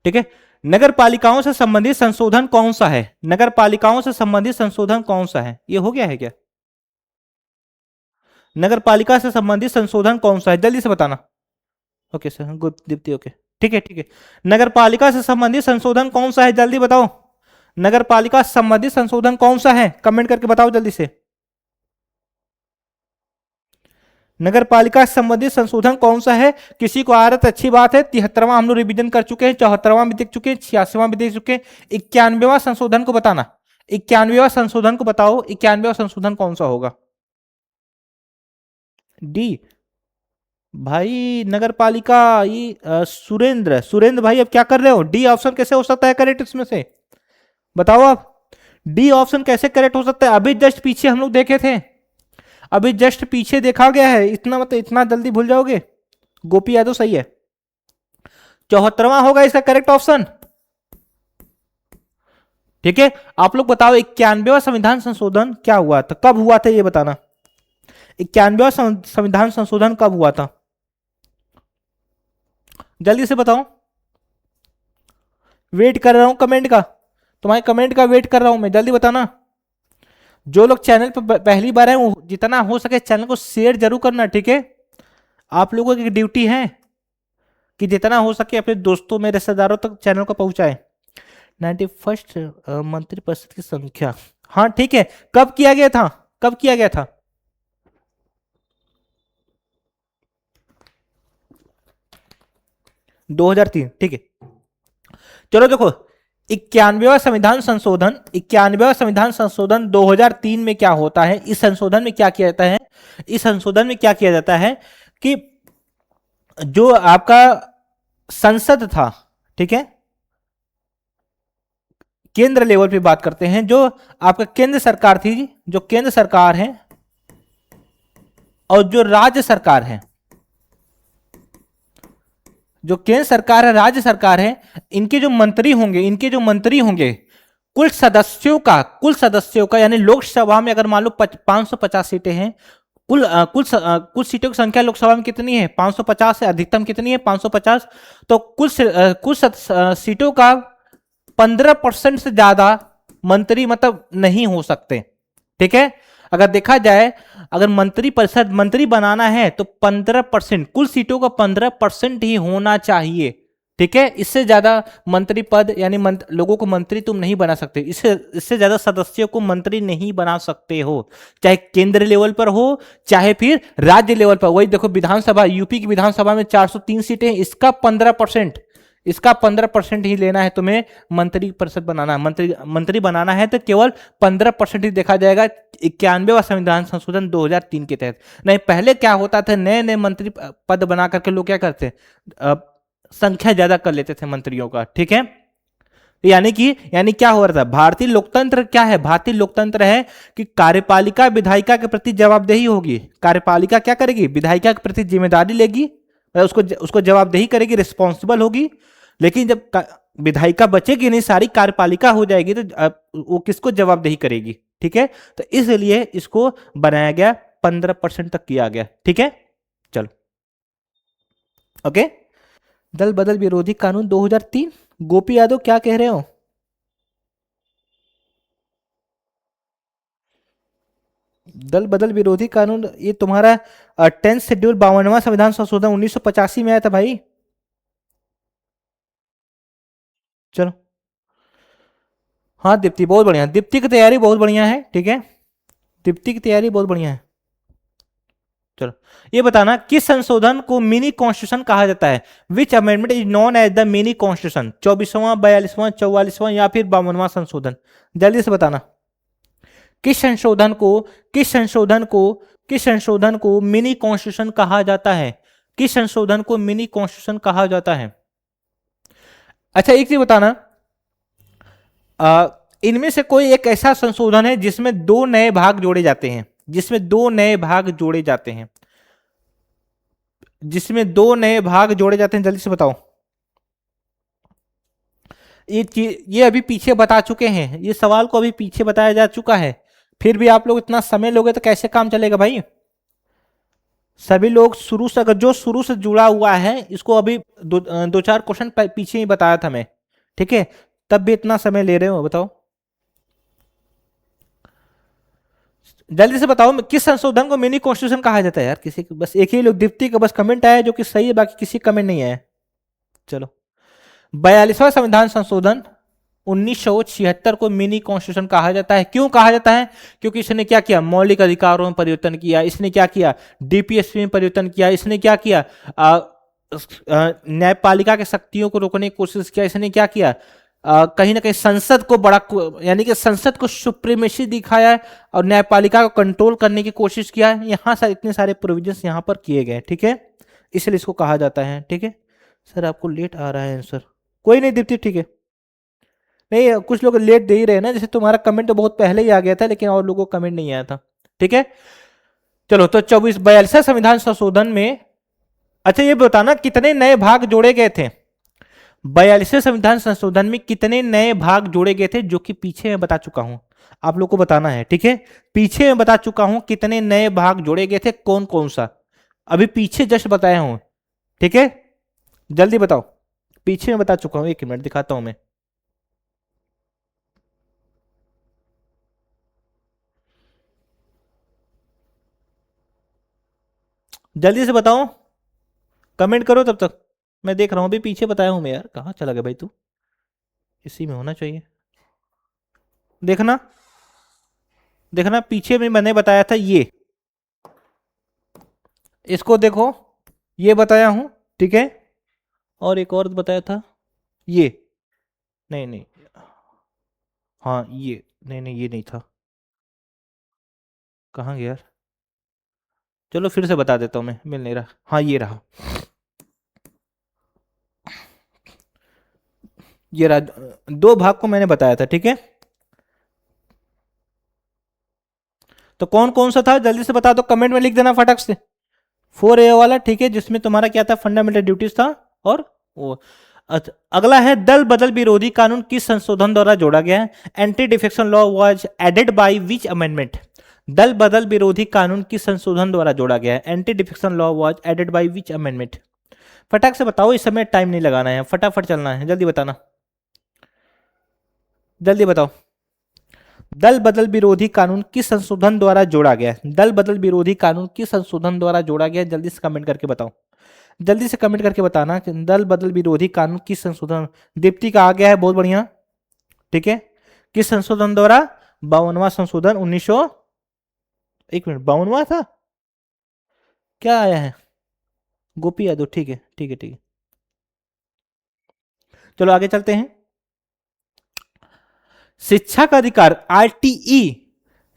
ठीक है, नगर पालिकाओं से संबंधित संशोधन कौन सा है, नगर पालिकाओं से संबंधित संशोधन कौन सा है, ये हो गया है क्या? नगर पालिका से संबंधित संशोधन कौन सा है, जल्दी से बताना। Okay sir, good Deepti, okay ठीक है ठीक है। नगर पालिका से संबंधित संशोधन कौन सा है, जल्दी बताओ। नगर पालिका से संबंधित संशोधन कौन सा है, कमेंट करके बताओ जल्दी से। नगर पालिका से संबंधित संशोधन कौन सा है, किसी को आ रहा तो अच्छी बात है। 73वां हम लोग रिवीजन कर चुके हैं, 74वां भी देख चुके हैं, 86वां भी देख चुके हैं। 91वां संशोधन को बताना, 91वां संशोधन को बताओ, 91वां संशोधन कौन सा होगा? डी भाई, नगर पालिका ये सुरेंद्र, सुरेंद्र भाई अब क्या कर रहे हो? डी ऑप्शन कैसे हो सकता है करेक्ट इसमें से, बताओ आप। डी ऑप्शन कैसे करेक्ट हो सकता है? अभी जस्ट पीछे हम लोग देखे थे, अभी जस्ट पीछे देखा गया है, इतना मतलब इतना जल्दी भूल जाओगे? गोपी यादव सही है, 74वां होगा इसका करेक्ट ऑप्शन, ठीक है। आप लोग बताओ 91वां संविधान संशोधन क्या हुआ था, कब हुआ था ये बताना। 91वां संविधान संशोधन कब हुआ था, जल्दी से बताओ। वेट कर रहा हूं कमेंट का, तुम्हारे कमेंट का वेट कर रहा हूं मैं, जल्दी बताना। जो लोग चैनल पर पहली बार हैं वो जितना हो सके चैनल को शेयर जरूर करना, ठीक है। आप लोगों की ड्यूटी है कि जितना हो सके अपने दोस्तों में रिश्तेदारों तक चैनल को पहुंचाए। 91st मंत्रिपरिषद की संख्या, हाँ ठीक है, कब किया गया था, कब किया गया था? दो 2003, ठीक है। चलो देखो, 91वां संविधान संशोधन, 91वां संविधान संशोधन 2003 में क्या होता है, इस संशोधन में क्या किया जाता है, इस संशोधन में क्या किया जाता है कि जो आपका संसद था, ठीक है, केंद्र लेवल पे बात करते हैं, जो आपका केंद्र सरकार थी, जो केंद्र सरकार है और जो राज्य सरकार है, जो केंद्र सरकार है राज्य सरकार है, इनके जो मंत्री होंगे, इनके जो मंत्री होंगे, कुल सदस्यों का यानी लोकसभा में अगर मान लो 550 सीटें हैं, कुल सीटों की संख्या लोकसभा में कितनी है? 550 है, अधिकतम कितनी है? 550। तो कुल सीटों का 15% से ज्यादा मंत्री मतलब नहीं हो सकते, ठीक है। अगर देखा जाए, अगर मंत्री परिषद मंत्री बनाना है तो 15%, कुल सीटों का 15% ही होना चाहिए, ठीक है। इससे ज्यादा मंत्री पद यानी लोगों को मंत्री तुम नहीं बना सकते, इससे ज्यादा सदस्यों को मंत्री नहीं बना सकते हो, चाहे केंद्र लेवल पर हो चाहे फिर राज्य लेवल पर। वही देखो विधानसभा, यूपी की विधानसभा में 403 सीटें, इसका 15%, इसका 15% ही लेना है तुम्हें, मंत्री परिषद बनाना, मंत्री बनाना है तो केवल 15% ही देखा जाएगा 91वां संविधान संशोधन 2003 के तहत। नहीं पहले क्या होता था, नए नए मंत्री पद बना करके लोग क्या करते, संख्या ज्यादा कर लेते थे मंत्रियों का, ठीक है। यानी क्या हो रहा था, भारतीय लोकतंत्र क्या है, भारतीय लोकतंत्र है कि कार्यपालिका विधायिका के प्रति जवाबदेही होगी, कार्यपालिका क्या करेगी, विधायिका के प्रति जिम्मेदारी लेगी, उसको जवाबदेही करेगी, रिस्पॉन्सिबल होगी। लेकिन जब विधायिका बचेगी नहीं, सारी कार्यपालिका हो जाएगी, तो वो किसको जवाबदेही करेगी, ठीक है। तो इसलिए इसको बनाया गया, 15% तक किया गया, ठीक है। चलो ओके। दल बदल विरोधी कानून 2003, गोपी यादव क्या कह रहे हो? दल बदल विरोधी कानून ये तुम्हारा 10th शेड्यूल 52वां संविधान संशोधन 1985 में आया था भाई। चलो हाँ दीप्ति बहुत बढ़िया, दीप्ति की तैयारी बहुत बढ़िया है, ठीक है, दीप्ति की तैयारी बहुत बढ़िया है। चलो ये बताना किस संशोधन को मिनी कॉन्स्टिट्यूशन कहा जाता है, which amendment is known as the mini constitution, 24वां 42वां 44वां या फिर 52वां संशोधन, जल्दी से बताना। किस संशोधन को किस संशोधन को किस संशोधन को मिनी कॉन्स्टिट्यूशन कहा जाता है, किस संशोधन को मिनी कॉन्स्टिट्यूशन कहा जाता है? अच्छा एक चीज बताना, इनमें से कोई एक ऐसा संशोधन है जिसमें दो नए भाग जोड़े जाते हैं, जिसमें दो नए भाग जोड़े जाते हैं, जिसमें दो नए भाग जोड़े जाते हैं, जल्दी से बताओ। ये चीज ये अभी पीछे बता चुके हैं, ये सवाल को अभी पीछे बताया जा चुका है, फिर भी आप लोग इतना समय लोगे तो कैसे काम चलेगा भाई। सभी लोग शुरू से, अगर जो शुरू से जुड़ा हुआ है इसको अभी दो चार क्वेश्चन पीछे ही बताया था मैं, ठीक है, तब भी इतना समय ले रहे हो, बताओ जल्दी से बताओ, किस संशोधन को मिनी कॉन्स्टिट्यूशन कहा जाता है यार। किसी बस एक ही लोग दीप्ति का बस कमेंट आया जो कि सही है, बाकी किसी कमेंट नहीं आया। चलो, 42वां संविधान संशोधन 1976 को मिनी कॉन्स्टिट्यूशन कहा जाता है। क्यों कहा जाता है? क्योंकि इसने क्या किया, मौलिक अधिकारों में परिवर्तन किया, इसने क्या किया, डीपीएसपी में परिवर्तन किया, इसने क्या किया, न्यायपालिका के शक्तियों को रोकने की कोशिश किया, इसने क्या किया, कहीं ना कहीं संसद को बड़ा, यानी कि संसद को सुप्रीमेसी दिखाया है और न्यायपालिका को कंट्रोल करने की कोशिश किया है। यहाँ से इतने सारे प्रोविजंस यहाँ पर किए गए, ठीक है, इसलिए इसको कहा जाता है, ठीक है। सर आपको लेट आ रहा है आंसर, कोई नहीं दीप्ति, ठीक है, नहीं कुछ लोग लेट दे ही रहे हैं ना, जैसे तुम्हारा कमेंट तो बहुत पहले ही आ गया था लेकिन और लोगों को कमेंट नहीं आया था, ठीक है। चलो तो 42वां संविधान संशोधन में, अच्छा ये बताना कितने नए भाग जोड़े गए थे, 42वें संविधान संशोधन में कितने नए भाग जोड़े गए थे, जो कि पीछे मैं बता चुका हूं, आप लोग को बताना है, ठीक है। पीछे मैं बता चुका हूं कितने नए भाग जोड़े गए थे, कौन कौन सा, अभी पीछे जस्ट बताया हूं, ठीक है, जल्दी बताओ। पीछे मैं बता चुका हूं, एक मिनट दिखाता हूं मैं, जल्दी से बताओ, कमेंट करो तब तक, मैं देख रहा हूं, अभी पीछे बताया हूं मैं यार, कहाँ चला गया भाई तू, इसी में होना चाहिए, देखना, देखना पीछे में मैंने बताया था ये, इसको देखो, ये बताया हूं, ठीक है, और एक और बताया था ये, नहीं नहीं, हाँ ये, नहीं नहीं ये नहीं था, कहाँ गया यार, चलो फिर से बता देता हूँ मैं, मिल नहीं रहा, हाँ ये रहा, ये रहा, दो भाग को मैंने बताया था, ठीक है। तो कौन कौन सा था जल्दी से बता दो, कमेंट में लिख देना फटक से। 4A वाला, ठीक है, जिसमें तुम्हारा क्या था, फंडामेंटल ड्यूटीज था, और वो अच्छा, अगला है दल बदल विरोधी कानून किस संशोधन द्वारा जोड़ा गया है, anti defection law was added by which amendment, दल बदल विरोधी कानून किस संशोधन द्वारा जोड़ा गया है, anti defection law was added by which amendment, फटाक से बताओ, इस समय टाइम नहीं लगाना है, फटाफट चलना है, जल्दी बताना, जल्दी बताओ। दल बदल विरोधी कानून किस संशोधन द्वारा जोड़ा गया है, दल बदल विरोधी कानून किस संशोधन द्वारा जोड़ा गया है, जल्दी से कमेंट करके बताओ, जल्दी से कमेंट करके बताना कि दल बदल विरोधी कानून किस संशोधन, दीप्ति का आ गया है, बहुत बढ़िया, ठीक है, किस संशोधन द्वारा, 52वां संशोधन 1900, एक मिनट 52वां था, क्या आया है, गोपी यादव, ठीक है ठीक है ठीक है, चलो आगे चलते हैं। शिक्षा का अधिकार आरटीई,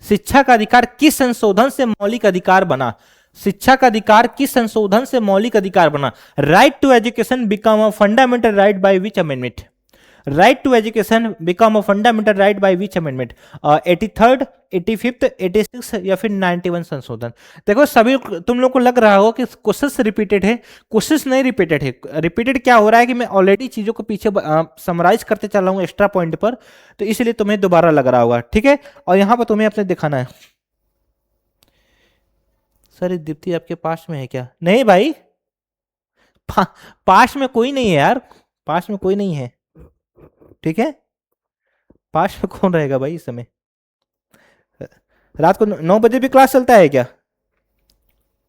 शिक्षा का अधिकार किस संशोधन से मौलिक अधिकार बना, शिक्षा का अधिकार किस संशोधन से मौलिक अधिकार बना, right to education become a fundamental right by which amendment, right to education become a fundamental right by which amendment, 83rd, 85th, 86 या फिर 91 संशोधन। देखो सभी तुम लोग को लग रहा हो कि कोशिश रिपीटेड है, कोशिश नहीं रिपीटेड है, रिपीटेड क्या हो रहा है कि मैं ऑलरेडी चीजों को पीछे समराइज करते चल रहा हूँ एक्स्ट्रा पॉइंट पर, तो इसलिए तुम्हें दोबारा लग रहा होगा, ठीक है। और यहां पर तुम्हें अपने दिखाना है, सर दीप्ति आपके पास में है क्या, नहीं भाई, पास में कोई नहीं है यार, पास में कोई नहीं है, ठीक है, पास में कौन रहेगा भाई इस समय, रात को 9 बजे भी क्लास चलता है क्या,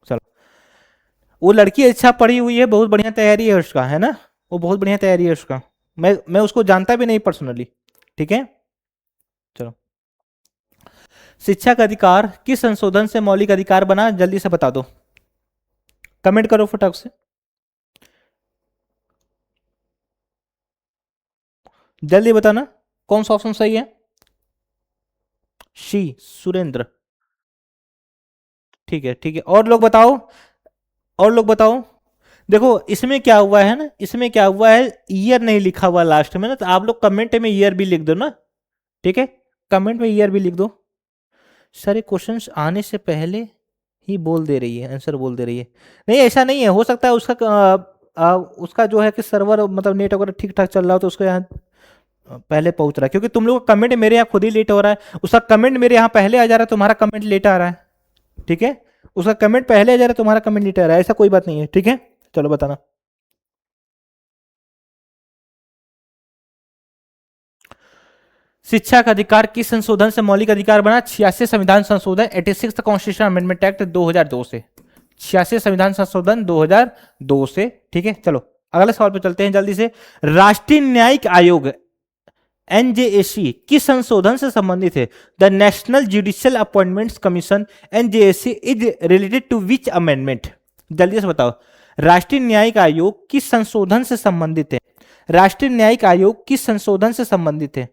चलो, वो लड़की अच्छा पढ़ी हुई है, बहुत बढ़िया तैयारी है उसका, है ना, वो बहुत बढ़िया तैयारी है उसका, मैं उसको जानता भी नहीं पर्सनली, ठीक है। चलो, शिक्षा का अधिकार किस संशोधन से मौलिक अधिकार बना, जल्दी से बता दो, कमेंट करो फटाक से, जल्दी बताना कौन सा ऑप्शन सही है, शी सुरेंद्र, ठीक है ठीक है, और लोग बताओ, और लोग बताओ, देखो इसमें क्या हुआ है ना, इसमें क्या हुआ है, ईयर नहीं लिखा हुआ लास्ट में ना, तो आप लोग कमेंट में ईयर भी लिख दो ना, ठीक है, कमेंट में ईयर भी लिख दो। सारे क्वेश्चंस आने से पहले ही बोल दे रही है, आंसर बोल दे रही है। नहीं ऐसा नहीं है, हो सकता है उसका उसका जो है कि सर्वर मतलब नेट वगैरह ठीक ठाक चल रहा हो तो उसको यहाँ पहले पहुंच रहा है, क्योंकि तुम लोग का कमेंट मेरे यहाँ खुद ही लेट हो रहा है, उसका कमेंट मेरे यहाँ पहले आ जा रहा है, तुम्हारा कमेंट लेट आ रहा है, ठीक है, उसका कमेंट पहले आ जा रहा है, तुम्हारा कमेंट लेट आ रहा है, ऐसा कोई बात नहीं है, ठीक है। चलो बताना। शिक्षा का अधिकार किस संशोधन से मौलिक अधिकार बना? 86 संविधान संशोधन, 86 कॉन्स्टिट्यूशन अमेंडमेंट एक्ट 2002 से, 86 संविधान संशोधन 2002 से, ठीक है। चलो अगले सवाल पे चलते हैं जल्दी से। राष्ट्रीय न्यायिक आयोग एनजेएसी किस संशोधन से संबंधित है? The national judicial appointments commission NJAC is related to which amendment? जल्दी से बताओ, राष्ट्रीय न्यायिक आयोग किस संशोधन से संबंधित है? राष्ट्रीय न्यायिक आयोग किस संशोधन से संबंधित है?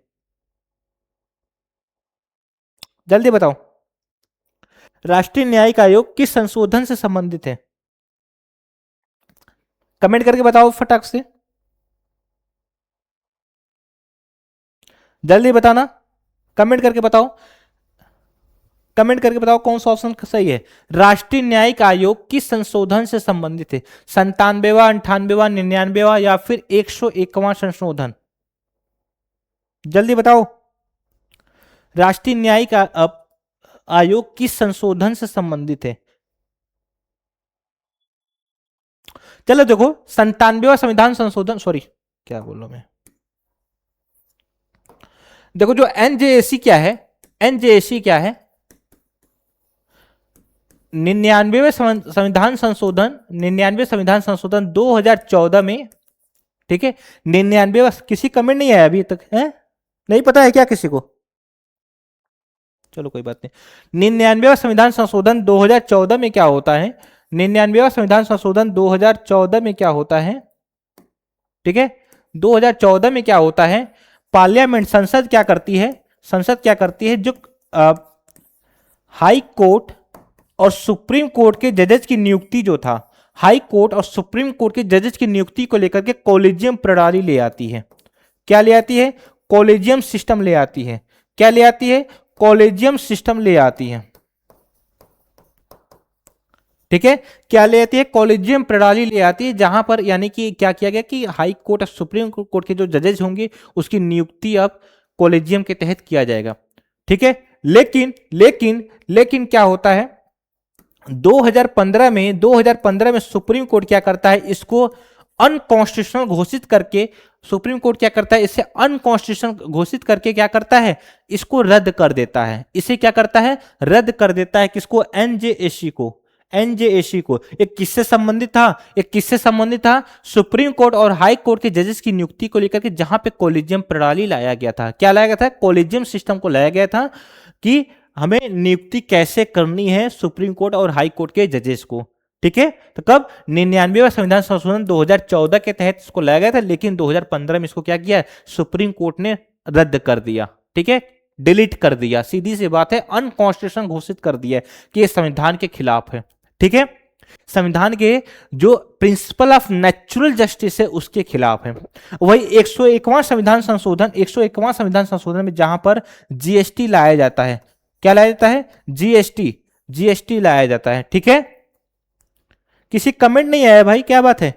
जल्दी बताओ, राष्ट्रीय न्यायिक आयोग किस संशोधन से संबंधित है? कमेंट करके बताओ फटाक से, जल्दी बताना, कमेंट करके बताओ, कमेंट करके बताओ कौन सा ऑप्शन सही है। राष्ट्रीय न्यायिक आयोग किस संशोधन से संबंधित है? 97वां, 98वां, 99वां या फिर 101वां संशोधन? जल्दी बताओ, राष्ट्रीय न्यायिक आयोग किस संशोधन से संबंधित है? चलो देखो, 97वां संविधान संशोधन, सॉरी क्या बोल रहा हूं मैं, देखो जो एनजेएसी क्या है, एनजेएसी क्या है, 99वें संविधान संशोधन, 99वें संविधान संशोधन 2014 में, ठीक है। 99, किसी कमेंट नहीं आया अभी तक है, नहीं पता है क्या किसी को? चलो कोई बात नहीं। 99वां संविधान संशोधन 2014 में क्या होता है? 99वां संविधान संशोधन 2014 में क्या होता है, ठीक है, 2014 में क्या होता है? पार्लियामेंट, संसद क्या करती है, संसद क्या करती है, जो हाई कोर्ट और सुप्रीम कोर्ट के जजेस की नियुक्ति जो था, हाई कोर्ट और सुप्रीम कोर्ट के जजेस की नियुक्ति को लेकर के कॉलेजियम प्रणाली ले आती है। क्या ले आती है? कॉलेजियम सिस्टम ले आती है। क्या ले आती है? कॉलेजियम सिस्टम ले आती है, ठीक है। क्या ले आती है? कॉलेजियम प्रणाली ले आती है, जहां पर यानी कि क्या किया गया कि हाई कोर्ट और सुप्रीम कोर्ट के जो जजेस होंगे उसकी नियुक्ति अब कॉलेजियम के तहत किया जाएगा, ठीक है। लेकिन लेकिन लेकिन क्या होता है, 2015 में सुप्रीम कोर्ट क्या करता है, इसको अनकॉन्स्टिट्यूशनल घोषित करके, सुप्रीम कोर्ट क्या करता है, इसे अनकॉन्स्टिट्यूशनल घोषित करके क्या करता है, इसको रद्द कर देता है। इसे क्या करता है? रद्द कर देता है। किसको? एनजेएसी को। एनजेएसी को। एक किससे संबंधित था? एक किससे संबंधित था? सुप्रीम कोर्ट और हाई कोर्ट के जजेस की नियुक्ति को लेकर के, जहां पे कॉलेजियम प्रणाली लाया गया था। क्या लाया गया था? कॉलेजियम सिस्टम को लाया गया था कि हमें नियुक्ति कैसे करनी है सुप्रीम कोर्ट और हाई कोर्ट के जजेस को, ठीक है। तो कब? 99वां संविधान संशोधन 2014 के तहत इसको लाया गया था, लेकिन 2015 में इसको क्या किया? सुप्रीम कोर्ट ने रद्द कर दिया, ठीक है, डिलीट कर दिया। सीधी सी बात है, अनकॉन्स्टिट्यूशनल घोषित कर दिया कि यह संविधान के खिलाफ है, ठीक है। संविधान के जो प्रिंसिपल ऑफ नेचुरल जस्टिस है उसके खिलाफ है। वही 101वां संविधान संशोधन, 101वां संविधान संशोधन में जहां पर जीएसटी लाया जाता है, क्या लाया जाता है? जीएसटी, जीएसटी लाया जाता है, ठीक है। किसी कमेंट नहीं आया भाई, क्या बात है,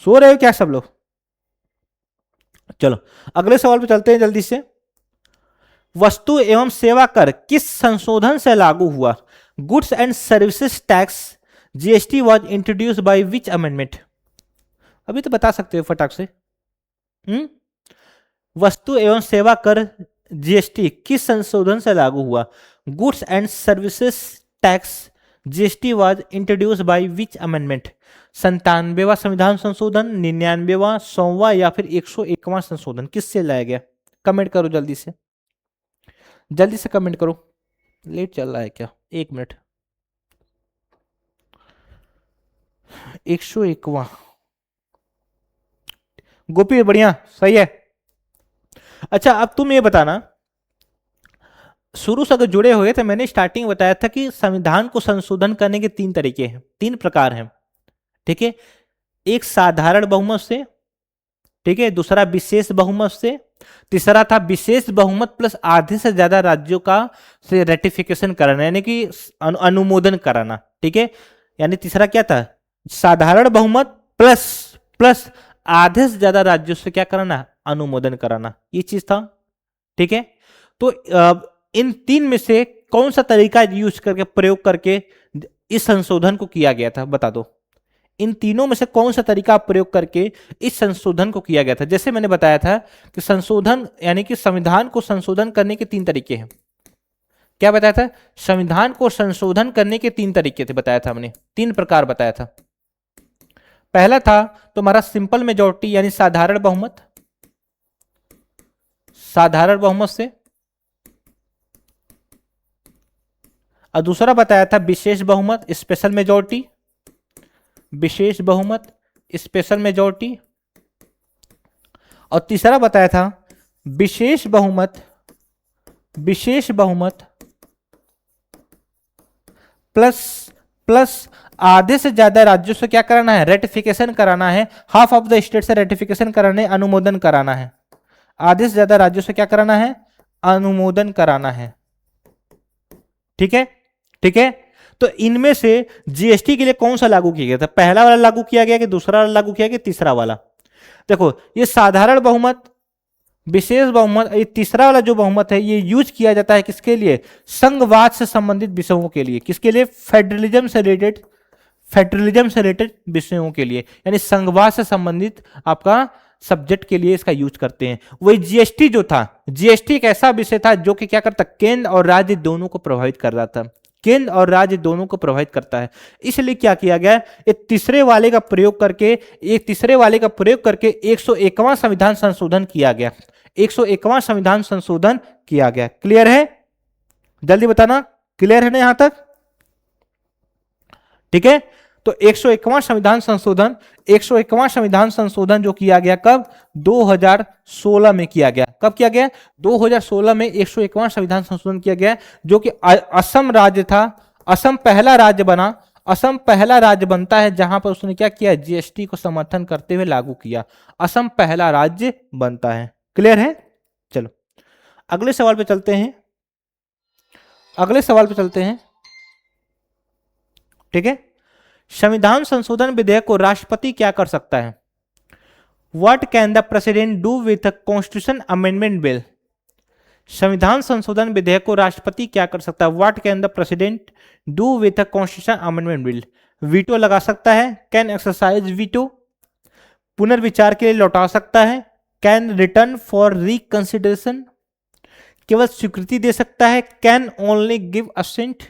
सो रहे हो क्या सब लोग? चलो अगले सवाल पे चलते हैं जल्दी से। वस्तु एवं सेवा कर किस संशोधन से लागू हुआ? Goods and services tax GST was introduce by which amendment? अभी तो बता सकते हो फटाक से। वस्तु एवं सेवा कर जीएसटी किस संशोधन से लागू हुआ? Goods and services tax GST was introduce by which amendment? 97वां संविधान संशोधन, 99वां, 100वां या फिर 101वां संशोधन? किससे लाया गया? कमेंट करो जल्दी से, जल्दी से कमेंट करो, लेट चल रहा है क्या? 1 मिनट। 101वां, गोपी बढ़िया, सही है। अच्छा अब तुम ये बताना, शुरू से अगर जुड़े हुए थे, मैंने स्टार्टिंग बताया था कि संविधान को संशोधन करने के 3 तरीके हैं, 3 प्रकार हैं। ठीक है, एक साधारण बहुमत से, ठीक है, दूसरा विशेष बहुमत से, तीसरा था विशेष बहुमत प्लस आधे से ज्यादा राज्यों का से रेटिफिकेशन कराना, यानी कि अनुमोदन कराना। ठीक है, यानी तीसरा क्या था, साधारण बहुमत प्लस प्लस आधे से ज्यादा राज्यों से क्या कराना, अनुमोदन कराना, ये चीज था। ठीक है, तो इन तीन में से कौन सा तरीका यूज करके, प्रयोग करके इस संशोधन को किया गया था, बता दो। इन तीनों में से कौन सा तरीका प्रयोग करके इस संशोधन को किया गया था। जैसे मैंने बताया था कि संशोधन यानी कि संविधान को संशोधन करने के तीन तरीके हैं। क्या बताया था, संविधान को संशोधन करने के तीन तरीके थे, बताया था हमने, तीन प्रकार बताया था। पहला था तुम्हारा सिंपल मेजॉरिटी यानी साधारण बहुमत, साधारण बहुमत से, और दूसरा बताया था विशेष बहुमत स्पेशल मेजॉरिटी, विशेष बहुमत स्पेशल मेजॉरिटी, और तीसरा बताया था विशेष बहुमत, विशेष बहुमत प्लस प्लस आधे से ज्यादा राज्यों से क्या कराना है, रेटिफिकेशन कराना है, हाफ ऑफ द स्टेट से रेटिफिकेशन कराने, अनुमोदन कराना है, आधे से ज्यादा राज्यों से क्या कराना है, अनुमोदन कराना है। ठीक है, ठीक है, तो इनमें से जीएसटी के लिए कौन सा लागू किया गया था, पहला वाला लागू किया गया कि दूसरा वाला लागू किया गया, तीसरा वाला। देखो ये साधारण बहुमत, विशेष बहुमत, ये तीसरा वाला जो बहुमत है ये यूज किया जाता है किसके लिए, संघवाद से संबंधित विषयों के लिए, किसके लिए, फेडरलिज्म से रिलेटेड, फेडरलिज्म से रिलेटेड विषयों के लिए, यानी संघवाद से संबंधित आपका सब्जेक्ट के लिए इसका यूज करते हैं। वही जीएसटी जो था, जीएसटी एक ऐसा विषय था जो कि क्या करता, केंद्र और राज्य दोनों को प्रभावित कर रहा था, केंद्र और राज्य दोनों को प्रभावित करता है। इसलिए क्या किया गया, एक तीसरे वाले का प्रयोग करके, एक तीसरे वाले का प्रयोग करके 101वां संविधान संशोधन किया गया, 101वां संविधान संशोधन किया गया। क्लियर है, जल्दी बताना, क्लियर है ना यहां तक। ठीक है, तो 101वां संविधान संशोधन, 101वां संविधान संशोधन जो किया गया कब, 2016 में किया गया। कब किया गया, 2016 में 101वां संविधान संशोधन किया गया, जो कि असम राज्य था, असम पहला राज्य बना, असम पहला राज्य बनता है जहां पर उसने क्या किया, जीएसटी को समर्थन करते हुए लागू किया, असम पहला राज्य बनता है। क्लियर है, चलो अगले सवाल पे चलते हैं, अगले सवाल पे चलते हैं। ठीक है, संविधान संशोधन विधेयक को राष्ट्रपति क्या कर सकता है, what can the president do with a constitution amendment bill. संविधान संशोधन विधेयक को राष्ट्रपति क्या कर सकता है, what can the president do with a constitution amendment bill. Veto लगा सकता है, कैन एक्सरसाइज वीटो, पुनर्विचार के लिए लौटा सकता है, कैन रिटर्न फॉर रिकंसिडरेशन, केवल स्वीकृति दे सकता है, कैन ओनली गिव असेंट,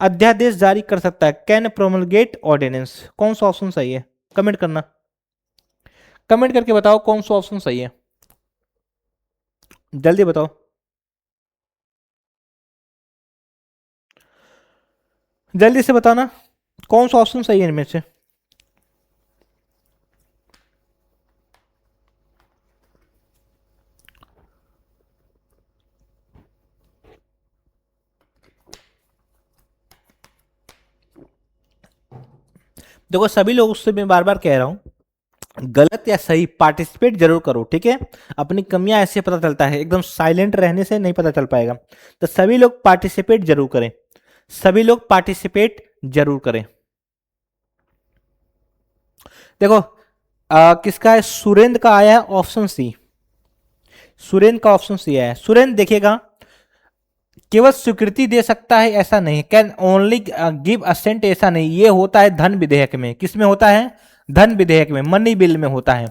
अध्यादेश जारी कर सकता है, कैन प्रोमलगेट ऑर्डिनेंस। कौन सा ऑप्शन सही है, कमेंट करना, कमेंट करके बताओ कौन सा ऑप्शन सही है, जल्दी बताओ, जल्दी से बताना कौन सा ऑप्शन सही है इनमें से। देखो सभी लोग, उससे मैं बार बार कह रहा हूं, गलत या सही पार्टिसिपेट जरूर करो। ठीक है, अपनी कमियां ऐसे पता चलता है, एकदम साइलेंट रहने से नहीं पता चल पाएगा। तो सभी लोग पार्टिसिपेट जरूर करें, सभी लोग पार्टिसिपेट जरूर करें। देखो किसका है, सुरेंद्र का आया है ऑप्शन सी, सुरेंद्र का ऑप्शन सी आया है। सुरेंद्र देखिएगा, केवल स्वीकृति दे सकता है ऐसा नहीं, कैन ओनली गिव असेंट ऐसा नहीं, ये होता है धन विधेयक में। किस में होता है, धन विधेयक में, मनी बिल में होता है,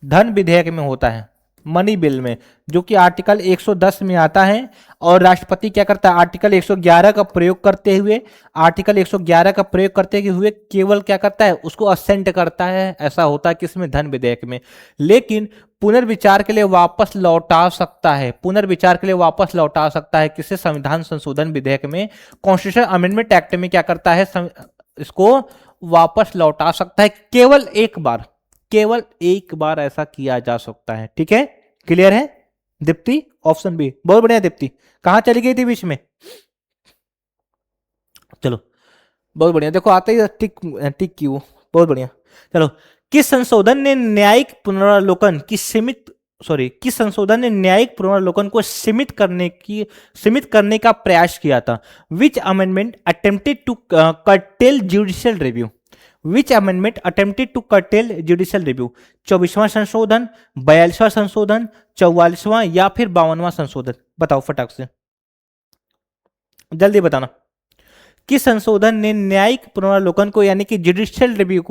धन विधेयक में होता है, मनी बिल में, जो कि आर्टिकल 110 में आता है। और राष्ट्रपति क्या करता है, आर्टिकल 111 का प्रयोग करते हुए, आर्टिकल 111 का प्रयोग करते हुए केवल क्या करता है, उसको असेंट करता है। ऐसा होता है किसमें, धन विधेयक में। लेकिन पुनर्विचार के लिए वापस लौटा सकता है, पुनर्विचार के लिए वापस लौटा सकता है किसे, संविधान संशोधन विधेयक में, कॉन्स्टिट्यूशन अमेंडमेंट एक्ट में क्या करता है, इसको वापस लौटा सकता है, केवल एक बार, केवल एक बार ऐसा किया जा सकता है। ठीक है, क्लियर है दीप्ति, ऑप्शन बी, बहुत बढ़िया दीप्ति, कहां चली गई थी बीच में, चलो बहुत बढ़िया। देखो आते ही टिक टिक क्यों, बहुत बढ़िया। चलो, किस संशोधन ने न्यायिक पुनरावलोकन की सीमित किस संशोधन ने न्यायिक पुनरावलोकन को सीमित करने का प्रयास किया था? Which amendment attempted to curtail judicial review? Which amendment attempted to curtail judicial review? 24वां संशोधन, 42वां संशोधन, 44वां या फिर 52वां संशोधन? बताओ फटाक से, जल्दी बताना। किस संशोधन ने न्यायिक पुनरावलोकन को यानी कि जुडिशियल रिव्यू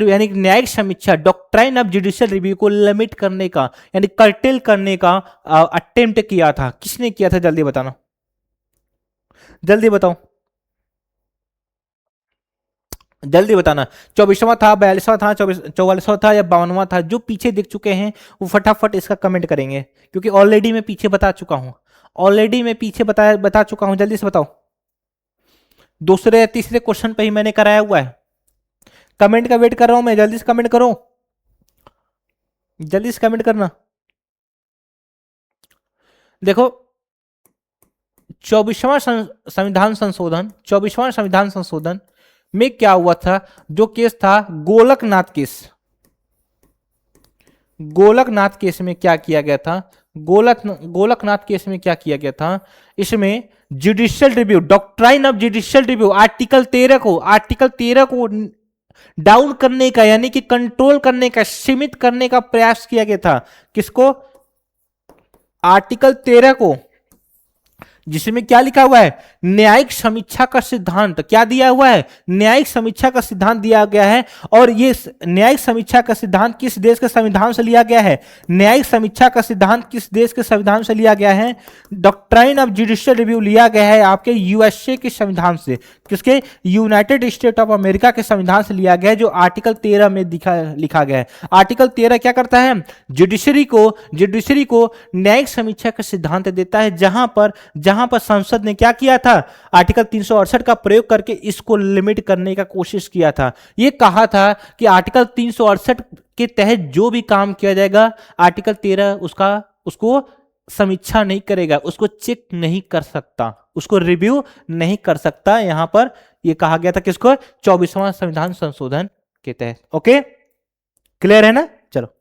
यानी कि न्यायिक समीक्षा, डॉक्ट्राइन ऑफ जुडिशियल रिव्यू को लिमिट करने का यानी कर्टेल करने का अटेम्प्ट किया था? किसने किया था? जल्दी बताना, जल्दी बताओ, जल्दी बताना। 24वां था, 42वां था, 44वां था या 52वां था? जो पीछे देख चुके हैं वो फटाफट इसका कमेंट करेंगे, क्योंकि ऑलरेडी मैं पीछे बता चुका हूं, बता चुका हूं। जल्दी से बताओ, दूसरे या तीसरे क्वेश्चन पे ही मैंने कराया हुआ है। कमेंट का वेट कर रहा हूं मैं, जल्दी से कमेंट करो, जल्दी से कमेंट करना। देखो, 24वां संविधान संशोधन में क्या हुआ था? जो केस था गोलकनाथ केस में क्या किया गया था? गोलकनाथ केस में क्या किया गया था? इसमें judicial review, doctrine of judicial review, article 13 को डाउन करने का यानी कि कंट्रोल करने का, सीमित करने का प्रयास किया गया था। किसको? आर्टिकल 13 को, जिसमें क्या लिखा हुआ है? न्यायिक समीक्षा का सिद्धांत। क्या दिया हुआ है? न्यायिक समीक्षा का सिद्धांत दिया गया है। और ये न्यायिक समीक्षा का सिद्धांत किस देश के संविधान से लिया गया है? न्यायिक समीक्षा का सिद्धांत किस देश के संविधान से लिया गया है? डॉक्ट्राइन ऑफ जुडिशियल रिव्यू लिया गया है आपके यूएसए के संविधान से। किसके? यूनाइटेड स्टेट ऑफ अमेरिका के संविधान से लिया गया है, जो आर्टिकल 13 में लिखा गया है। आर्टिकल 13 क्या करता है? जुडिशरी को न्यायिक समीक्षा का सिद्धांत देता है, जहां पर संसद ने क्या किया था? आर्टिकल 368 का प्रयोग करके इसको लिमिट करने का कोशिश किया था। यह कहा था कि आर्टिकल 368 के तहत जो भी काम किया जाएगा, आर्टिकल 13 उसको समीक्षा नहीं करेगा, उसको चेक नहीं कर सकता, उसको रिव्यू नहीं कर सकता। यहां पर यह कहा गया था किसको? 24वां संविधान संशोधन के तहत। ओके, क्लियर है ना? चलो,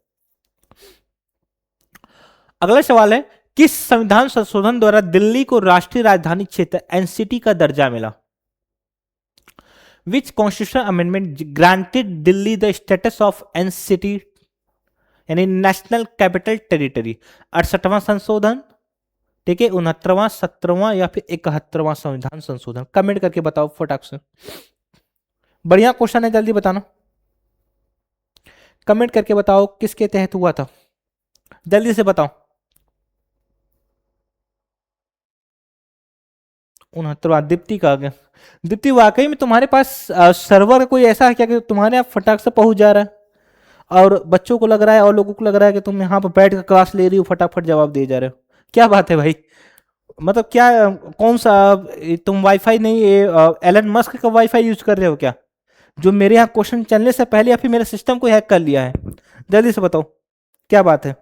अगला सवाल है, किस संविधान संशोधन द्वारा दिल्ली को राष्ट्रीय राजधानी क्षेत्र एनसीटी का दर्जा मिला? Which constitutional amendment granted Delhi the status of NCT यानी नेशनल कैपिटल टेरिटरी? 68वां संशोधन, ठीक है, 69वां, 70वां या फिर 71वां संविधान संशोधन? कमेंट करके बताओ फटाक से, बढ़िया क्वेश्चन है, जल्दी बताना, कमेंट करके बताओ किसके तहत हुआ था, जल्दी से बताओ। 69वां दीप्ति का आ गया। दीप्ति, वाकई में तुम्हारे पास सर्वर कोई ऐसा है क्या कि तुम्हारे यहाँ फटाक से पहुंच जा रहा है, और बच्चों को लग रहा है और लोगों को लग रहा है कि तुम यहाँ पर बैठ कर क्लास ले रही हो, फटाफट जवाब दे जा रहे हो? क्या बात है भाई? मतलब क्या, कौन सा तुम वाईफाई नहीं, एलन मस्क का वाईफाई यूज कर रहे हो क्या, जो मेरे यहाँ क्वेश्चन चलने से पहले, या फिर मेरे सिस्टम को हैक कर लिया है? जल्दी से बताओ क्या बात है।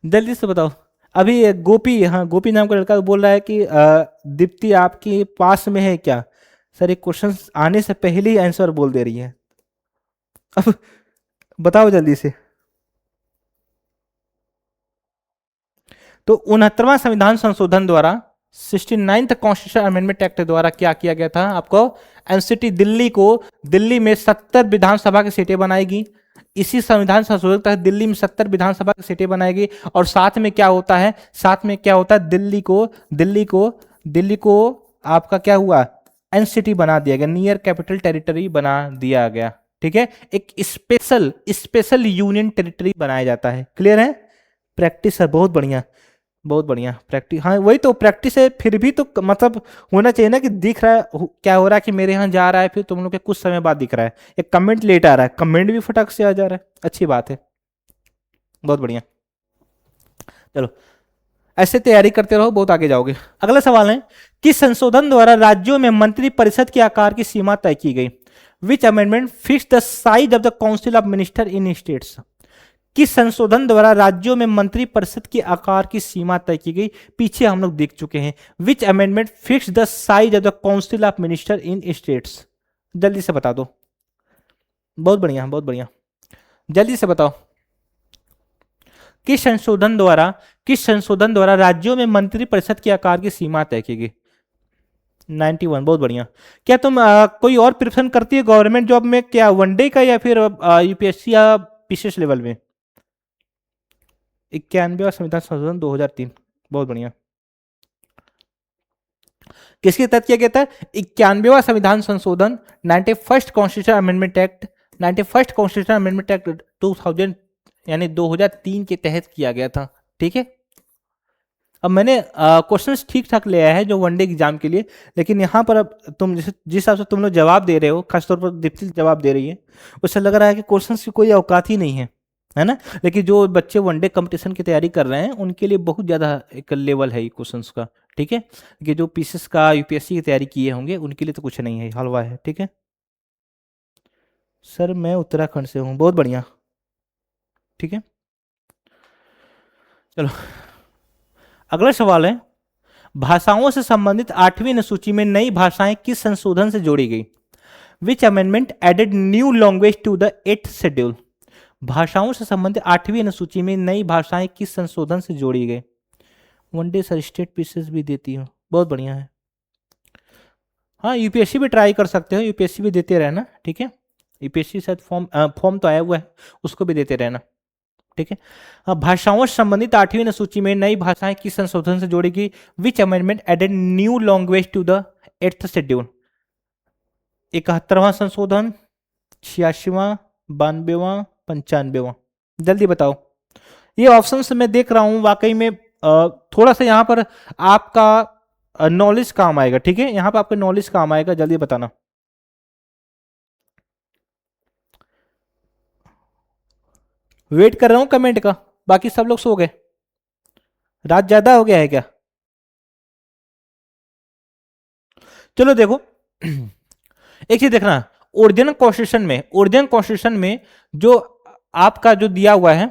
जल्दी से बताओ। अभी गोपी, हाँ गोपी नाम का लड़का बोल रहा है कि दीप्ति आपके पास में है क्या? सर, एक क्वेश्चन आने से पहले ही आंसर बोल दे रही है। अब बताओ जल्दी से। तो 69वां संविधान संशोधन द्वारा, 69th कॉन्स्टिट्यूशन अमेंडमेंट एक्ट द्वारा क्या किया गया था आपको? एनसीटी दिल्ली में 70 विधानसभा की सीटें बनाएगी। इसी संविधान संशोधन तहत दिल्ली में 70 विधानसभा की सीटें बनाएगी। और साथ में क्या होता है? दिल्ली को आपका क्या हुआ? एनसीटी बना दिया गया, नियर कैपिटल टेरिटरी बना दिया गया। ठीक है, एक स्पेशल यूनियन टेरिटरी बनाया जाता है। क्लियर है? प्रैक्टिस है, बहुत बढ़िया, बहुत बढ़िया प्रैक्टिस। हाँ वही तो प्रैक्टिस है, फिर भी तो मतलब होना चाहिए ना कि दिख रहा है क्या हो रहा है, कि मेरे यहाँ जा रहा है, फिर तुम लोग के कुछ समय बाद दिख रहा है। एक कमेंट लेट आ रहा है, कमेंट भी फटाक से आ जा रहा है, अच्छी बात है, बहुत बढ़िया। चलो, ऐसे तैयारी करते रहो, बहुत आगे जाओगे। अगला सवाल है, किस संशोधन द्वारा राज्यों में मंत्री परिषद के आकार की सीमा तय की गई? Which amendment fix the size of the council of minister in states? किस संशोधन द्वारा राज्यों में मंत्री परिषद के आकार की सीमा तय की गई? पीछे हम लोग देख चुके हैं। विच amendment fix the size of the council of minister in states? जल्दी से बता दो। बहुत बढ़िया, बहुत बढ़िया, जल्दी से बताओ। किस संशोधन द्वारा राज्यों में मंत्री परिषद के आकार की सीमा तय की गई? 91, बहुत बढ़िया। क्या तुम कोई और प्रिपरेशन करती है गवर्नमेंट जॉब में, क्या वनडे का या फिर यूपीएससी या विशेष लेवल में? 91वां संविधान संशोधन 2003, बहुत बढ़िया। किसके तहत किया गया था? 91वां संविधान संशोधन, 91st constitution amendment act, 91st constitution amendment act 2000 यानी 2003 के तहत किया गया था। ठीक है, अब मैंने क्वेश्चंस ठीक ठाक ले आया है जो वनडे एग्जाम के लिए, लेकिन यहाँ पर अब तुम जिस हिसाब से तुम लोग जवाब दे रहे हो, खासतौर पर दीप्ति जवाब दे रही है, उससे लग रहा है कि क्वेश्चंस की कोई औकात ही नहीं है ना। लेकिन जो बच्चे वनडे कंपटीशन की तैयारी कर रहे हैं उनके लिए बहुत ज़्यादा एक लेवल है ये क्वेश्चंस का। ठीक है, कि जो पीसीएस का यूपीएससी की तैयारी किए होंगे उनके लिए तो कुछ नहीं है, हलवा है। ठीक है सर, मैं उत्तराखंड से हूँ, बहुत बढ़िया। ठीक है, चलो अगला सवाल है, भाषाओं से संबंधित 8वीं अनुसूची में नई भाषाएं किस संशोधन से जोड़ी गई? Which amendment added new language to the 8th schedule? भाषाओं से संबंधित 8वीं अनुसूची में नई भाषाएं किस संशोधन से जोड़ी गई? वनडे सर स्टेट पीसेस भी देती हूँ, बहुत बढ़िया है। हाँ, यूपीएससी भी ट्राई कर सकते हो, यूपीएससी भी देते रहना। ठीक है, यूपीएससी शायद फॉर्म तो आया हुआ है, उसको भी देते रहना। ठीक है, अब भाषाओं से संबंधित 8वीं अनुसूची में नई भाषाएं किस संशोधन से जोड़ी गई? Which amendment added new language to the 8th schedule? 71वां संशोधन, 86वां, 92वां, 95वां? जल्दी बताओ। ये ऑप्शंस मैं देख रहा हूं, वाकई में थोड़ा सा यहाँ पर आपका नॉलेज काम आएगा। ठीक है, यहाँ पर आपका नॉलेज काम आएगा, जल्दी बताना। वेट कर रहा हूं कमेंट का, बाकी सब लोग सो गए, रात ज्यादा हो गया है क्या? चलो देखो एक चीज देखना, ओरिजिनल कॉन्स्टिट्यूशन में जो आपका जो दिया हुआ है,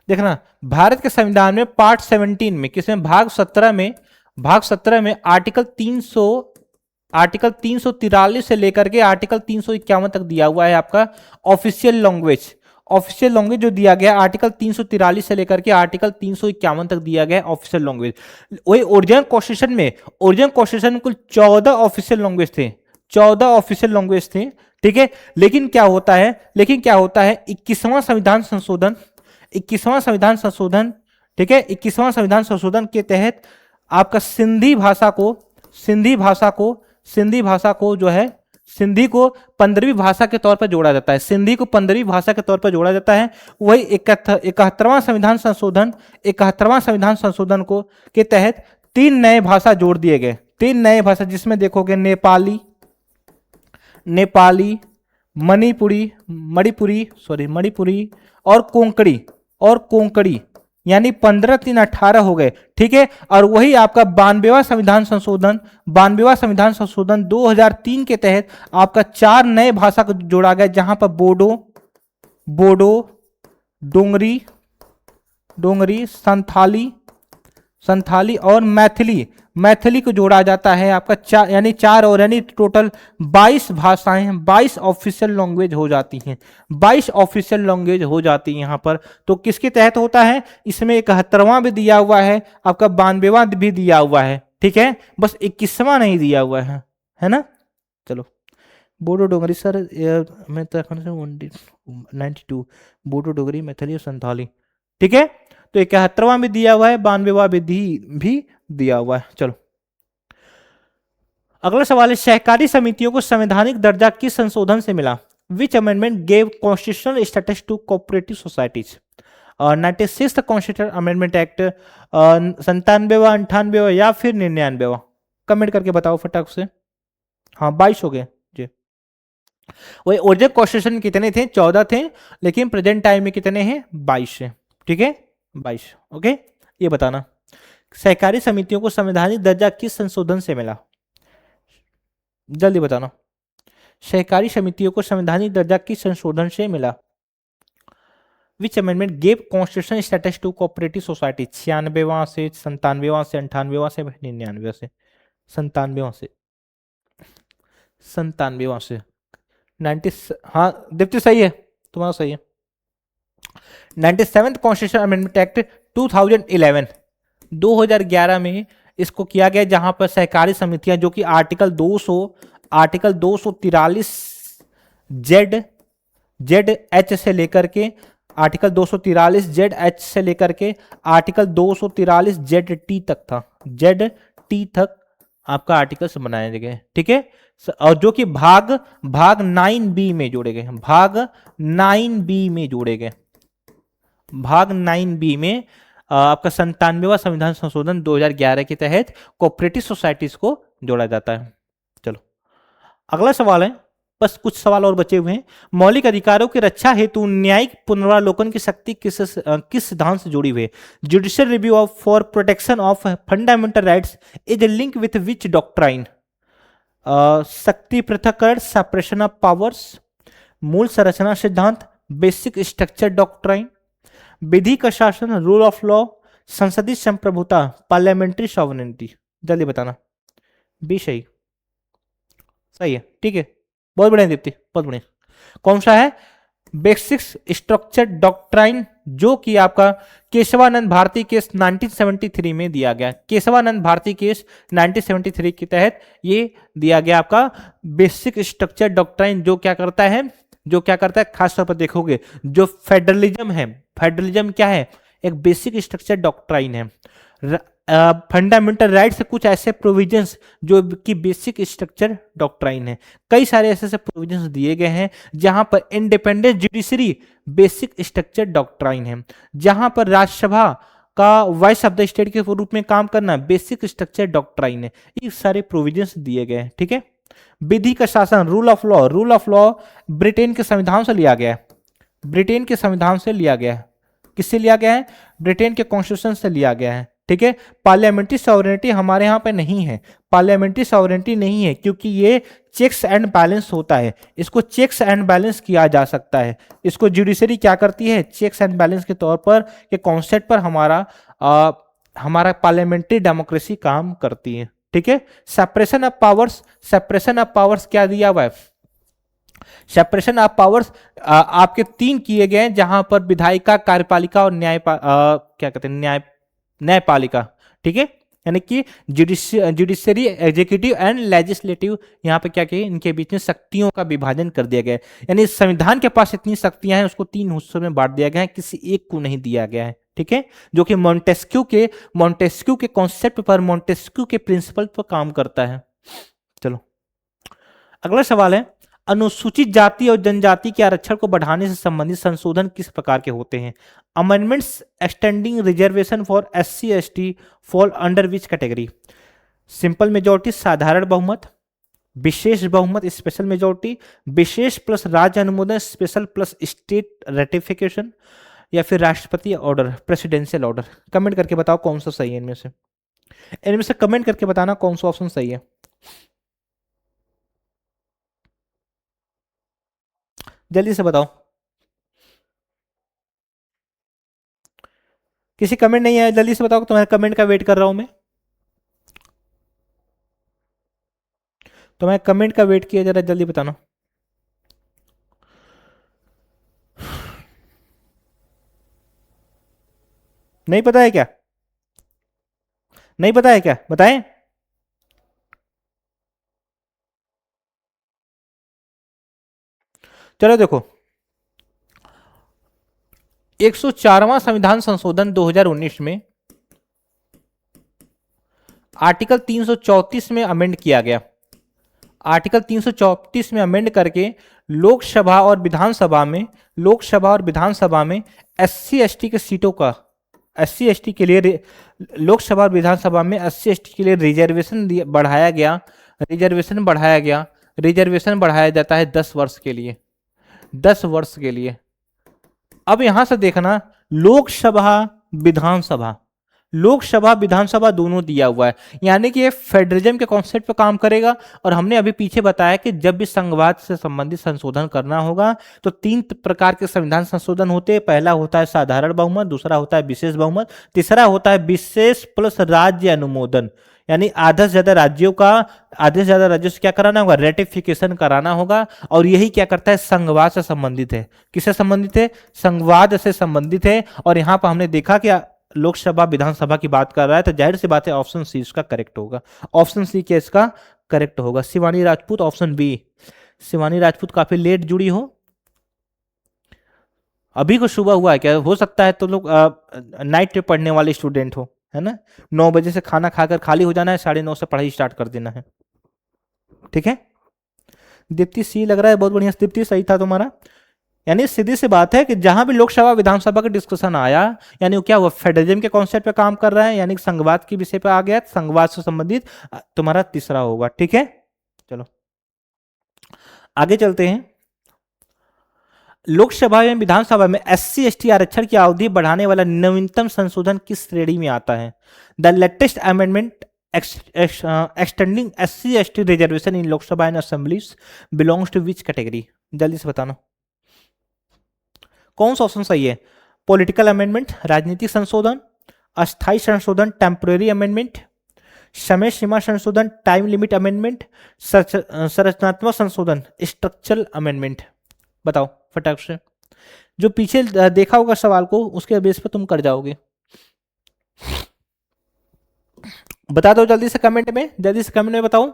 देखना भारत के संविधान में पार्ट 17 में, किसमें, भाग 17 में आर्टिकल 343 से लेकर के आर्टिकल 351 तक दिया हुआ है आपका ऑफिशियल लैंग्वेज जो दिया गया आर्टिकल 343 से लेकर के आर्टिकल 351 तक दिया गया ऑफिशियल लैंग्वेज। वही ओरिजिनल कॉन्स्टिट्यूशन में कुल 14 ऑफिशियल लैंग्वेज थे, 14 ऑफिशियल लैंग्वेज थे। ठीक है, लेकिन क्या होता है 21वां संविधान संशोधन, 21वां संविधान संशोधन, ठीक है, 21वां संविधान संशोधन के तहत आपका सिंधी भाषा को जो है, सिंधी को 15वीं भाषा के तौर पर जोड़ा जाता है, सिंधी को 15वीं भाषा के तौर पर जोड़ा जाता है। वही 71वां संविधान संशोधन को के तहत 3 नए भाषा जोड़ दिए गए, 3 नए भाषा, जिसमें देखोगे नेपाली, मणिपुरी और कोंकणी, यानी 15 3 18 हो गए। ठीक है, और वही आपका 92वां संविधान संशोधन 2003 के तहत आपका 4 नए भाषा को जोड़ा गया, जहां पर बोडो, डोंगरी, संथाली और मैथिली को जोड़ा जाता है आपका 4 और यानी टोटल 22 भाषाएं, 22 ऑफिशियल लैंग्वेज हो जाती हैं, 22 ऑफिशियल लैंग्वेज हो जाती है यहाँ पर। तो किसके तहत होता है? इसमें 71वां भी दिया हुआ है, आपका 92वां भी दिया हुआ है। ठीक है, बस 21वां नहीं दिया हुआ है ना। चलो, बोडो डोगरी सर, मैं उत्तराखंड से 92, बोडो डोगरी, मैथिली और संथाली। ठीक है, तो 71वां भी दिया हुआ है, 92वां भी दिया हुआ है। चलो अगला सवाल है, सहकारी समितियों को संवैधानिक दर्जा किस संशोधन से मिला? Which amendment gave constitutional status to cooperative societies? 96th constitution amendment act, 97वां, 98वां या फिर 99वां? कमेंट करके बताओ फटाक से। हाँ, 22 हो गए जी। वही ओरिजिनल कॉन्स्टिट्यूशन कितने थे? 14 थे, लेकिन प्रेजेंट टाइम में कितने हैं? 22 है। ठीक है, 22। ओके, ये बताना सहकारी समितियों को संवैधानिक दर्जा किस संशोधन से मिला? जल्दी बताना। सहकारी समितियों को संवैधानिक दर्जा किस संशोधन से मिला? Which amendment gave constitution status to cooperative society? 96वां से, 97वां से, 98वां से, 99वां से? 97वां से, 97वां से। 90, हाँ दीप्ति सही है, तुम्हारा सही है। 97th कॉन्स्टिट्यूशन अमेंडमेंट एक्ट 2011, 2011 में इसको किया गया, जहां पर सहकारी समितियां जो कि आर्टिकल 243 जेड एच से लेकर के, आर्टिकल 243 जेड एच से लेकर के आर्टिकल 243 जेड टी तक था, जेड टी तक आपका आर्टिकल्स बनाए गए, ठीक है। और जो कि भाग 9B में जोड़े गए, भाग 9B में जोड़े गए, भाग 9B में आपका 97वां संविधान संशोधन 2011 के तहत कोऑपरेटिव सोसाइटीज को जोड़ा जाता है। चलो अगला सवाल है, बस कुछ सवाल और बचे हुए हैं। मौलिक अधिकारों की रक्षा हेतु न्यायिक पुनरावलोकन की शक्ति किस सिद्धांत से जुड़ी हुई है? Judicial review of for protection of fundamental rights is link with which doctrine? शक्ति पृथक्करण, सेपरेशन ऑफ पावर्स, मूल संरचना सिद्धांत, बेसिक स्ट्रक्चर डॉक्ट्राइन, विधि का शासन, रूल ऑफ लॉ, संसदीय संप्रभुता, पार्लियामेंट्री सॉवरेनिटी? जल्दी बताना। बी सही, सही है, ठीक है, बहुत बढ़िया दीप्ति, बहुत बढ़िया। कौन सा है? बेसिक स्ट्रक्चर डॉक्ट्राइन, जो कि आपका केशवानंद भारती केस 1973 में दिया गया। केशवानंद भारती केस 1973 के तहत ये दिया गया आपका बेसिक स्ट्रक्चर डॉक्ट्राइन, जो क्या करता है, खास तौर पर देखोगे जो फेडरलिज्म है, फेडरलिज्म क्या है? एक बेसिक स्ट्रक्चर डॉक्ट्राइन है। फंडामेंटल राइट्स से कुछ ऐसे प्रोविजंस जो कि बेसिक स्ट्रक्चर डॉक्ट्राइन है। कई सारे ऐसे प्रोविजंस दिए गए हैं जहां पर independent judiciary basic structure doctrine है, जहां पर राज्यसभा का वॉइस ऑफ द स्टेट के रूप में काम करना बेसिक स्ट्रक्चर डॉक्ट्राइन है। ये सारे प्रोविजंस दिए गए हैं, ठीक है। विधि का शासन, rule of law, rule of law Britain के संविधान से लिया गया है, ब्रिटेन के संविधान से लिया गया है। किससे लिया गया है? ब्रिटेन के कॉन्स्टिट्यूशन से लिया गया है, ठीक है। पार्लियामेंट्री सॉवरेनिटी हमारे यहाँ पे नहीं है, पार्लियामेंट्री सॉवरेनिटी नहीं है, क्योंकि ये चेक्स एंड बैलेंस होता है, इसको चेक्स एंड बैलेंस किया जा सकता है। इसको जुडिशरी क्या करती है? चेक्स एंड बैलेंस के तौर पर के कॉन्सेप्ट पर हमारा पार्लियामेंट्री डेमोक्रेसी काम करती है, ठीक है। Separation of powers, separation of powers क्या दिया हुआ है? सेपरेशन ऑफ पावर्स आपके 3 किए गए हैं, जहां पर विधायिका, कार्यपालिका और क्या कहते हैं, न्यायपालिका, ठीक है। यानी कि जुडिशरी, एग्जीक्यूटिव एंड लेजिस्लेटिव, यहाँ पे क्या किए, इनके बीच में शक्तियों का विभाजन कर दिया गया है। यानी संविधान के पास इतनी शक्तियां हैं, उसको 3 हिस्सों में बांट दिया गया है, किसी एक को नहीं दिया गया है, ठीक है। जो कि मॉन्टेस्क्यू के कॉन्सेप्ट पर, मॉन्टेस्क्यू के प्रिंसिपल पर काम करता है। चलो अगला सवाल है, अनुसूचित जाति और जनजाति के आरक्षण को बढ़ाने से संबंधित संशोधन किस प्रकार के होते हैं? Amendments extending reservation for SC ST fall under which category? Simple majority, साधारण बहुमत, विशेष बहुमत स्पेशल मेजोरिटी, विशेष प्लस राज्य अनुमोदन स्पेशल प्लस स्टेट रेटिफिकेशन, या फिर राष्ट्रपति ऑर्डर प्रेसिडेंशियल ऑर्डर? कमेंट करके बताओ कौन सा सही है इनमें से, कमेंट करके बताना कौन सा ऑप्शन सही है। जल्दी से बताओ, किसी कमेंट नहीं आया, जल्दी से बताओ, तुम्हारे कमेंट का वेट कर रहा हूं मैं, तुम्हारे कमेंट का वेट किया, जरा जल्दी बताना। नहीं पता है क्या? नहीं पता है क्या? बताएं। चलो देखो, 104वां संविधान संशोधन 2019 में आर्टिकल 334 में अमेंड किया गया। आर्टिकल 334 में अमेंड करके लोकसभा और विधानसभा में SC ST के सीटों का, SC ST के लिए लोकसभा और विधानसभा में SC ST के लिए रिजर्वेशन बढ़ाया गया। रिजर्वेशन बढ़ाया जाता है 10 वर्ष के लिए, 10 वर्ष के लिए। अब यहां से देखना, लोकसभा, विधानसभा, लोकसभा विधानसभा दोनों दिया हुआ है, यानी कि ये फेडरलिज्म के कॉन्सेप्ट पे काम करेगा। और हमने अभी पीछे बताया कि जब भी संघवाद से संबंधित संशोधन करना होगा तो तीन प्रकार के संविधान संशोधन होते हैं। पहला होता है साधारण बहुमत, दूसरा होता है विशेष बहुमत, तीसरा होता है विशेष प्लस राज्य अनुमोदन, यानी आधे से ज्यादा राज्यों से क्या कराना होगा, रेटिफिकेशन कराना होगा। और यही क्या करता है, संघवाद से संबंधित है। किससे संबंधित है, संघवाद से संबंधित है। और यहां पर हमने देखा कि लोकसभा विधानसभा की बात कर रहा है, तो जाहिर सी बात है ऑप्शन सी इसका करेक्ट होगा। ऑप्शन सी क्या इसका करेक्ट होगा, शिवानी राजपूत, ऑप्शन बी। शिवानी राजपूत काफी लेट जुड़ी हो, अभी को सुबह हुआ है क्या, हो सकता है तो लोग नाइट पे पढ़ने वाले स्टूडेंट हो, है ना। 9 बजे से खाना खाकर खाली हो जाना है, 9:30 से पढ़ाई स्टार्ट कर देना है, ठीक है। दीप्ति सी लग रहा है, बहुत बढ़िया दीप्ति, सही था तुम्हारा। यानी सीधी सी बात है कि जहां भी लोकसभा विधानसभा का डिस्कशन आया, यानी वो क्या हुआ, फेडरलिज्म के कॉन्सेप्ट पे काम कर रहा है, यानी संघवाद के विषय पे आ गया, संघवाद से संबंधित तुम्हारा तीसरा होगा, ठीक है। चलो आगे चलते हैं। लोकसभा एवं विधानसभा में SC/ST आरक्षण की अवधि बढ़ाने वाला नवीनतम संशोधन किस श्रेणी में आता है? The latest amendment extending SC/ST reservation in Lok Sabha and assemblies belongs to which category? जल्दी से बताना कौन सा ऑप्शन सही है। पॉलिटिकल अमेंडमेंट, राजनीतिक संशोधन, अस्थायी संशोधन टेम्पररी अमेंडमेंट, समय सीमा संशोधन टाइम लिमिट अमेंडमेंट, संरचनात्मक संशोधन स्ट्रक्चरल अमेंडमेंट। बताओ फटाक से, जो पीछे देखा होगा सवाल को उसके बेस पर तुम कर जाओगे। बता दो जल्दी से कमेंट में, जल्दी से कमेंट में बताओ।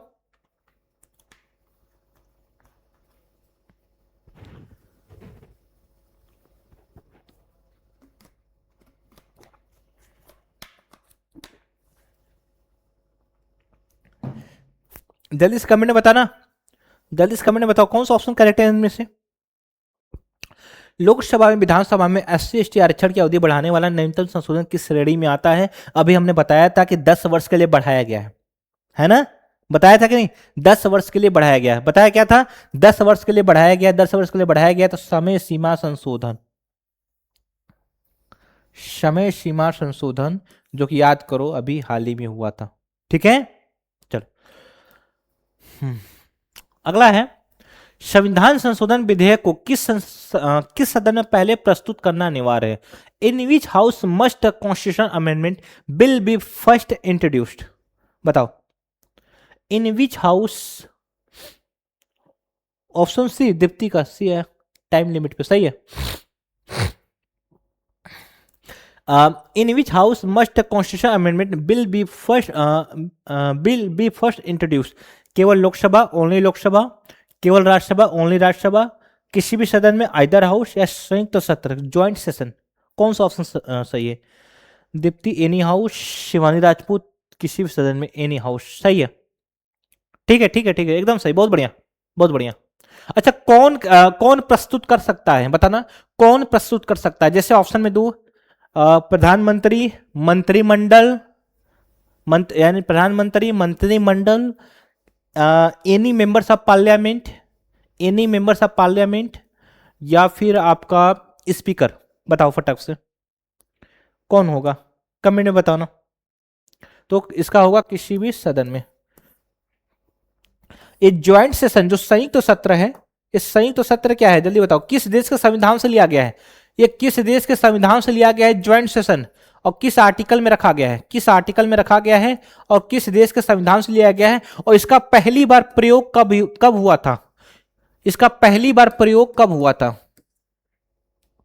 जल्दी से कमेंट में बताना, जल्दी से कमेंट में बताओ कौन सा ऑप्शन करेक्ट है इनमें से। लोकसभा में विधानसभा में SC/ST आरक्षण की अवधि बढ़ाने वाला नवीनतम संशोधन किस श्रेणी में आता है? अभी हमने बताया था कि 10 वर्ष के लिए बढ़ाया गया है ना, बताया था कि नहीं, 10 वर्ष के लिए बढ़ाया गया है। बताया क्या था, 10 वर्ष के लिए बढ़ाया गया, 10 वर्ष के लिए बढ़ाया गया। तो समय सीमा संशोधन, समय सीमा संशोधन जो कि याद करो अभी हाल ही में हुआ था, ठीक है। चलो अगला है, संविधान संशोधन विधेयक को किस सदन में पहले प्रस्तुत करना अनिवार्य है? In which house must constitution amendment bill be first introduced? बताओ in which house. Option C Deepti का सी है, टाइम लिमिट पे सही है। In which house must constitution amendment bill be first introduced? केवल लोकसभा, ओनली लोकसभा, केवल राज्यसभा, ओनली राज्यसभा, किसी भी सदन में आइदर हाउस, या संयुक्त सत्र ज्वाइंट सेशन? कौन सा ऑप्शन सही है? दीप्ति एनी हाउस, शिवानी राजपूत किसी भी सदन में एनी हाउस, सही है, ठीक है ठीक है ठीक है, एकदम सही, बहुत बढ़िया बहुत बढ़िया। अच्छा कौन प्रस्तुत कर सकता है, बताना कौन प्रस्तुत कर सकता है। जैसे ऑप्शन में दो, प्रधानमंत्री, मंत्रिमंडल, यानी प्रधानमंत्री, मंत्रिमंडल, any members of parliament, any members of parliament, या फिर आपका स्पीकर। बताओ फटाक से कौन होगा, कमेंट में बताना। तो इसका होगा किसी भी सदन में। ये ज्वाइंट सेशन जो संयुक्त सत्र है, ये संयुक्त सत्र क्या है जल्दी बताओ, किस देश के संविधान से लिया गया है? ये किस देश के संविधान से लिया गया है ज्वाइंट सेशन, और किस आर्टिकल में रखा गया है, किस आर्टिकल में रखा गया है, और किस देश के संविधान से लिया गया है, और इसका पहली बार प्रयोग कब हुआ था? इसका पहली बार प्रयोग कब हुआ था?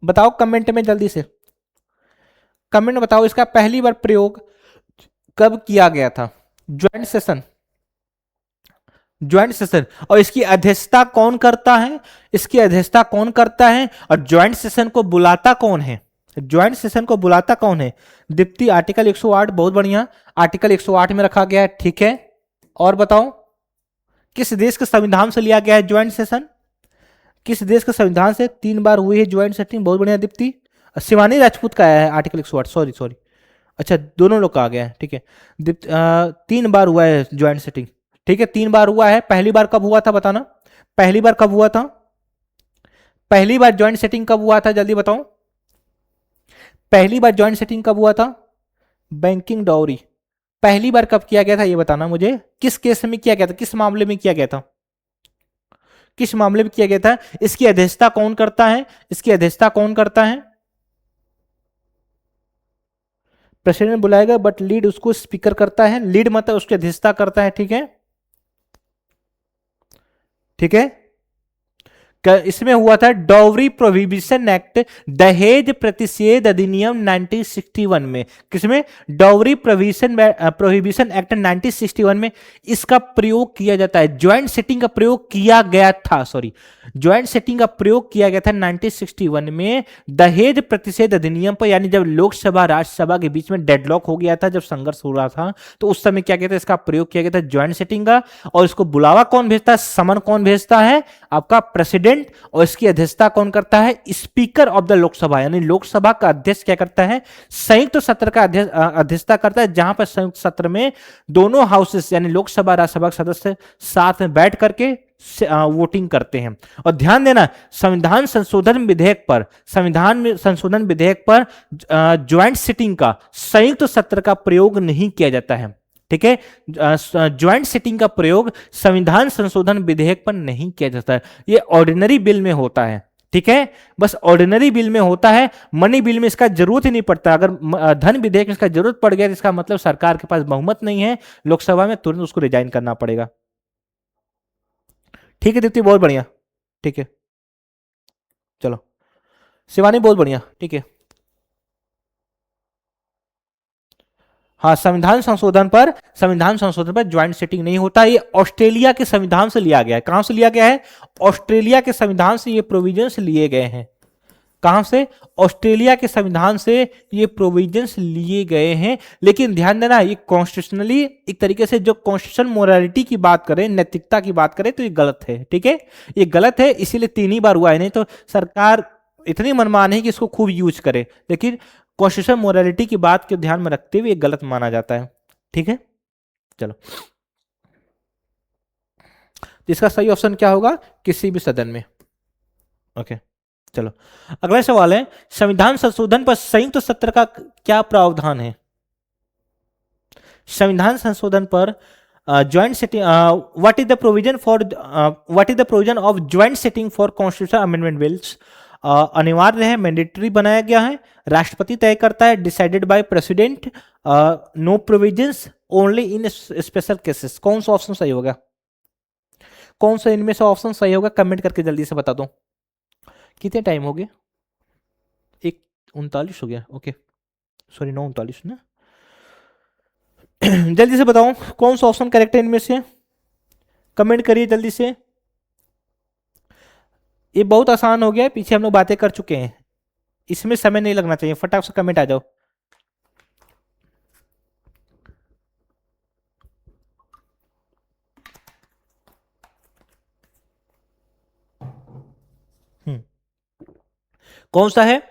बताओ कमेंट में जल्दी से, कमेंट में बताओ इसका पहली बार प्रयोग कब किया गया था? Joint session, joint session. और इसकी अध्यक्षता कौन करता है? इसकी अध्यक्षता कौन करता है, और ज्वाइंट सेशन को बुलाता कौन है? ज्वाइंट सेशन को बुलाता कौन है? दीप्ति आर्टिकल 108, बहुत बढ़िया, आर्टिकल 108 में रखा गया है, ठीक है। और बताओ किस देश के संविधान से लिया गया है ज्वाइंट सेशन? किस देश के संविधान से 3 बार हुई है ज्वाइंट सेटिंग? बहुत बढ़िया दीप्ति। शिवानी राजपूत का आया है आर्टिकल 108, सॉरी, अच्छा दोनों लोग का आ गया है, ठीक है। 3 बार हुआ है ज्वाइंट सेटिंग, ठीक है, 3 बार हुआ है। पहली बार कब हुआ था बताना, पहली बार कब हुआ था? पहली बार ज्वाइंट सेटिंग कब हुआ था जल्दी बताओ, पहली बार ज्वाइंट सेटिंग कब हुआ था? बैंकिंग डाउरी पहली बार कब किया गया था ये बताना मुझे, किस केस में किया गया था, किस मामले में किया गया था, किस मामले में किया गया था, इसकी अध्यक्षता कौन करता है, इसकी अध्यक्षता कौन करता है, प्रेसिडेंट बुलाएगा बट लीड उसको स्पीकर करता है, लीड मतलब उसकी अध्यक्षता करता है, ठीक है, ठीक है। इसमें हुआ था डॉवरी प्रोहिबिशन एक्ट, दहेज प्रतिषेध अधिनियम 1961 में, किसमें, डॉवरी प्रोहिबिशन एक्ट 1961 में इसका प्रयोग किया जाता है, ज्वाइंट सेटिंग का प्रयोग किया गया था, सॉरी, ज्वाइंट सेटिंग का प्रयोग किया गया था 1961 में दहेज प्रतिषेध अधिनियम पर, यानी जब लोकसभा राज्यसभा के बीच में डेडलॉक हो गया था, जब संघर्ष हो रहा था, तो उस समय क्या किया था, इसका प्रयोग किया गया था ज्वाइंट सेटिंग का। और इसको बुलावा कौन भेजता है, समन कौन भेजता है, आपका प्रेसिडेंट, और इसकी अध्यक्षता कौन करता है, स्पीकर ऑफ द लोकसभा, यानी लोकसभा का अध्यक्ष क्या करता है, संयुक्त सत्र का अध्यक्षता करता है, जहां पर संयुक्त सत्र में दोनों हाउसेस यानी लोकसभा राज्यसभा के सदस्य साथ में बैठ करके वोटिंग करते हैं। और ध्यान देना, संविधान संशोधन विधेयक पर, संविधान में संशोधन विधेयक पर ज्वाइंट सिटिंग का, संयुक्त सत्र का प्रयोग नहीं किया जाता है, ठीक है, ज्वाइंट सिटिंग का प्रयोग संविधान संशोधन विधेयक पर नहीं किया जाता है, ये ऑर्डिनरी बिल में होता है, ठीक है, बस ऑर्डिनरी बिल में होता है, मनी बिल में इसका जरूरत ही नहीं पड़ता। अगर धन विधेयक में इसका जरूरत पड़ गया तो इसका मतलब सरकार के पास बहुमत नहीं है लोकसभा में, तुरंत उसको रिजाइन करना पड़ेगा, ठीक है दीप्ति, बहुत बढ़िया, ठीक है, चलो शिवानी बहुत बढ़िया, ठीक है। हाँ, संविधान संशोधन पर ज्वाइंट सेटिंग नहीं होता, ये ऑस्ट्रेलिया के संविधान से लिया गया है, कहां से लिया गया है, ऑस्ट्रेलिया के संविधान से ये प्रोविजंस लिए गए हैं, कहां से, ऑस्ट्रेलिया के संविधान से ये प्रोविजंस लिए गए हैं। लेकिन ध्यान देना, ये कॉन्स्टिट्यूशनली एक तरीके से जो कॉन्स्टिट्यूशन मोरालिटी की बात करें, नैतिकता की बात करें, तो ये गलत है, ठीक है, ये गलत है, इसीलिए 3 ही बार हुआ है, नहीं तो सरकार इतनी मनमानी है कि इसको खूब यूज करे, लेकिन कॉन्स्टिट्यूशन मोरालिटी की बात को ध्यान में रखते हुए ये गलत माना जाता है, ठीक है, चलो। तो इसका सही ऑप्शन क्या होगा, किसी भी सदन में, ओके, चलो अगला सवाल है, संविधान संशोधन पर संयुक्त सत्र का क्या प्रावधान है, संविधान संशोधन पर joint setting, what is the provision for, what is the provision of joint setting for constitution amendment bills, अनिवार्य है, मैंडेटरी बनाया गया है, राष्ट्रपति तय करता है, decided by president, no provisions, only in special cases, कौन सा ऑप्शन सही होगा, कौन सा इनमें से ऑप्शन सही होगा, कमेंट करके जल्दी से बता दो। कितने टाइम हो गए, 1:39 हो गया, ओके, सॉरी 9:39 ना। जल्दी से बताओ कौन सा ऑप्शन करेक्ट है इनमें से, कमेंट करिए जल्दी से, ये बहुत आसान हो गया है, पीछे हम लोग बातें कर चुके हैं, इसमें समय नहीं लगना चाहिए, फटाक से कमेंट आ जाओ। हम्म, कौन सा है,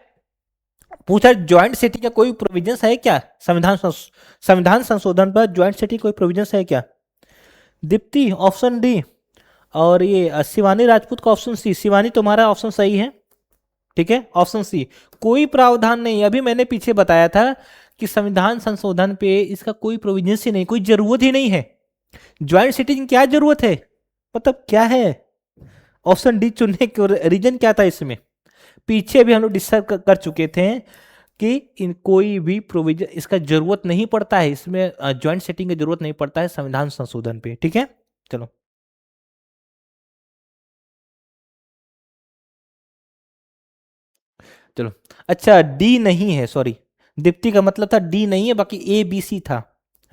पूछा ज्वाइंट सिटी का कोई प्रोविजंस है क्या, संविधान संशोधन पर ज्वाइंट सिटी कोई प्रोविजंस है क्या, दीप्ति ऑप्शन डी, और ये शिवानी राजपूत का ऑप्शन सी, शिवानी तुम्हारा ऑप्शन सही है, ठीक है, ऑप्शन सी, कोई प्रावधान नहीं, अभी मैंने पीछे बताया था कि संविधान संशोधन पे इसका कोई प्रोविजंस ही नहीं, कोई जरूरत ही नहीं है, ज्वाइंट सिटीजन क्या जरूरत है, मतलब क्या है, ऑप्शन डी चुनने के रीजन क्या था इसमें, पीछे भी हम लोग डिस्कस कर चुके थे कि इन कोई भी प्रोविजन इसका जरूरत नहीं पड़ता है, इसमें ज्वाइंट सेटिंग की जरूरत नहीं पड़ता है संविधान संशोधन पे, ठीक है, चलो चलो, अच्छा डी नहीं है, सॉरी, दीप्ति का मतलब था डी नहीं है, बाकी ए बी सी था,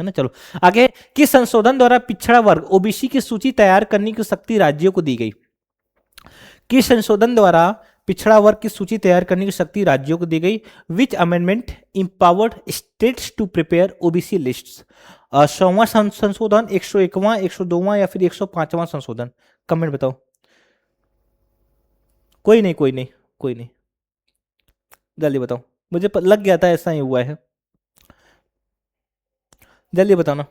है ना, चलो आगे, किस संशोधन द्वारा पिछड़ा वर्ग ओबीसी की सूची तैयार करने की शक्ति राज्यों को दी गई, किस संशोधन द्वारा पिछड़ा वर्ग की सूची तैयार करने की शक्ति राज्यों को दी गई, which amendment empowered states to prepare OBC lists, 100वां संशोधन, 101वां, 102वां या फिर 105वां संशोधन, कमेंट बताओ, कोई नहीं कोई नहीं कोई नहीं, जल्दी बताओ, मुझे लग गया था ऐसा ही हुआ है, जल्दी बताना,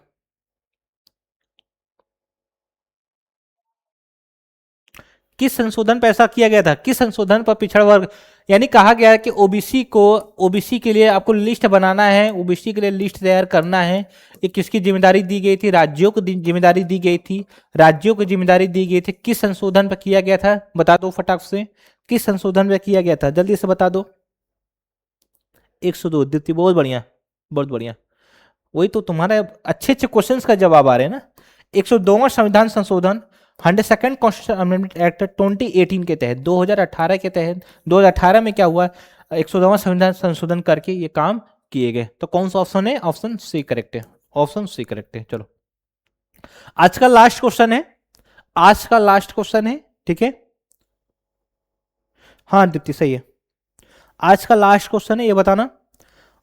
किस संशोधन पर ऐसा किया गया था, किस संशोधन पर पिछड़ा वर्ग, यानी कहा गया है कि ओबीसी के लिए आपको लिस्ट बनाना है, ओबीसी के लिए लिस्ट तैयार करना है। ये किसकी जिम्मेदारी दी गई थी, राज्यों को जिम्मेदारी दी गई थी, राज्यों को जिम्मेदारी दी गई थी। किस संशोधन पर किया गया था, बता दो फटाक से, किस संशोधन पर किया गया था, जल्दी से बता दो। 102 द्वितीय, बहुत बढ़िया, बहुत बढ़िया। वही तो तुम्हारे अच्छे अच्छे क्वेश्चंस का जवाब आ रहे हैं ना। 102वां संविधान संशोधन 102nd कॉन्स्टिट्यूशन अमेंडमेंट एक्ट 2018 के तहत, 2018 के तहत, 2018 में क्या हुआ, 102वां संविधान संशोधन करके ये काम किए गए। तो कौन सा ऑप्शन है, ऑप्शन सी करेक्ट है, ऑप्शन सी करेक्ट है। चलो आज का लास्ट क्वेश्चन है, आज का लास्ट क्वेश्चन है, ठीक है। हाँ दीप्ति सही है, आज का लास्ट क्वेश्चन है, ये बताना।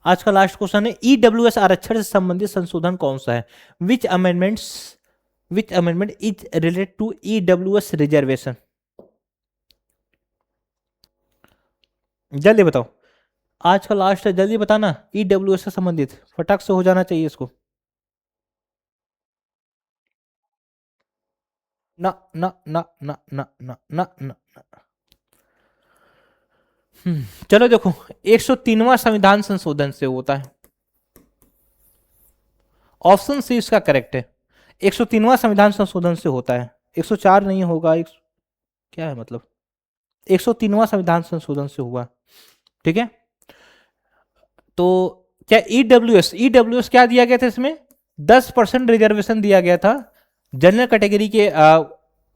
आज का लास्ट क्वेश्चन है ईडब्ल्यूएस आरक्षण से संबंधित संशोधन कौन सा है, which amendment is related to EWS reservation. जल्दी बताओ, आज का लास्ट है, जल्दी बताना। ईडब्ल्यूएस से संबंधित फटाक से हो जाना चाहिए इसको। ना ना ना ना ना ना ना ना। चलो देखो, 103वां संविधान संशोधन से होता है, ऑप्शन सी इसका करेक्ट है। 103वां संविधान संशोधन से होता है, 104 नहीं होगा, क्या है मतलब, 103वां संविधान संशोधन से हुआ, ठीक है। तो क्या ईडब्ल्यूएस क्या दिया गया था इसमें, 10% रिजर्वेशन दिया गया था जनरल कैटेगरी के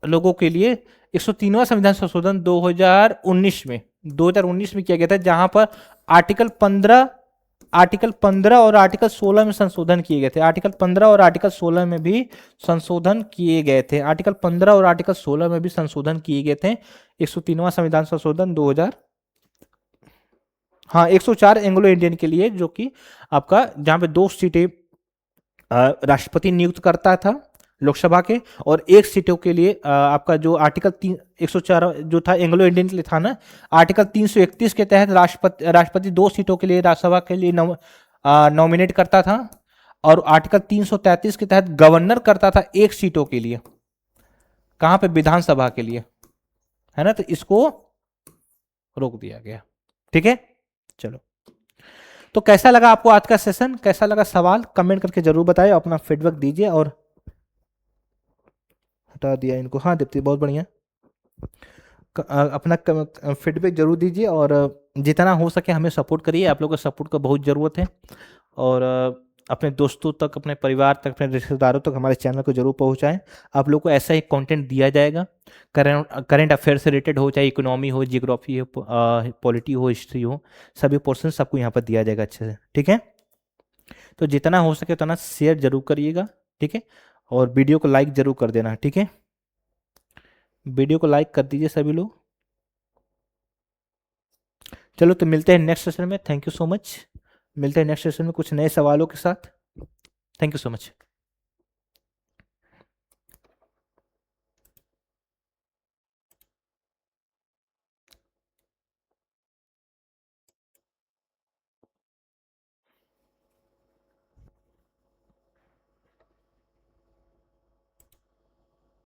लोगों के लिए। 103वां संविधान संशोधन 2019 में किया गया था, जहां पर आर्टिकल 15 और आर्टिकल 16 में संशोधन किए गए थे। आर्टिकल 15 और आर्टिकल 16 में भी संशोधन किए गए थे, आर्टिकल 15 और आर्टिकल 16 में भी संशोधन किए गए थे। 103वां संविधान संशोधन 2000, हाँ 104 एंग्लो इंडियन के लिए, जो कि आपका जहां पे 2 सीटें राष्ट्रपति नियुक्त करता था लोकसभा के, और 1 सीटों के लिए आपका जो आर्टिकल 104 जो था एंग्लो इंडियन के लिए था ना, आर्टिकल 331 के तहत राष्ट्रपति 2 सीटों के लिए राज्यसभा के लिए नॉमिनेट करता था, और आर्टिकल 333 के तहत गवर्नर करता था 1 सीटों के लिए, कहां पे, विधानसभा के लिए, है ना। तो इसको रोक दिया गया, ठीक है। चलो, तो कैसा लगा आपको आज का सेशन, कैसा लगा, सवाल कमेंट करके जरूर बताएं, अपना फीडबैक दीजिए। और हटा दिया इनको, हाँ दीप्ति बहुत बढ़िया, अपना फीडबैक जरूर दीजिए, और जितना हो सके हमें सपोर्ट करिए, आप लोगों को सपोर्ट का बहुत ज़रूरत है। और अपने दोस्तों तक, अपने परिवार तक, अपने रिश्तेदारों तक हमारे चैनल को जरूर पहुंचाएं। आप लोग को ऐसा ही कंटेंट दिया जाएगा, करंट अफेयर से रिलेटेड हो, चाहे इकोनॉमी हो, जियोग्राफी हो, पॉलिटी हो, हिस्ट्री हो, सभी पोर्सन सबको यहाँ पर दिया जाएगा अच्छे से, ठीक है। तो जितना हो सके उतना शेयर जरूर करिएगा, ठीक है, और वीडियो को लाइक जरूर कर देना, ठीक है। वीडियो को लाइक कर दीजिए सभी लोग। चलो तो मिलते हैं नेक्स्ट सेशन में, थैंक यू सो मच। मिलते हैं नेक्स्ट सेशन में कुछ नए सवालों के साथ, थैंक यू सो मच।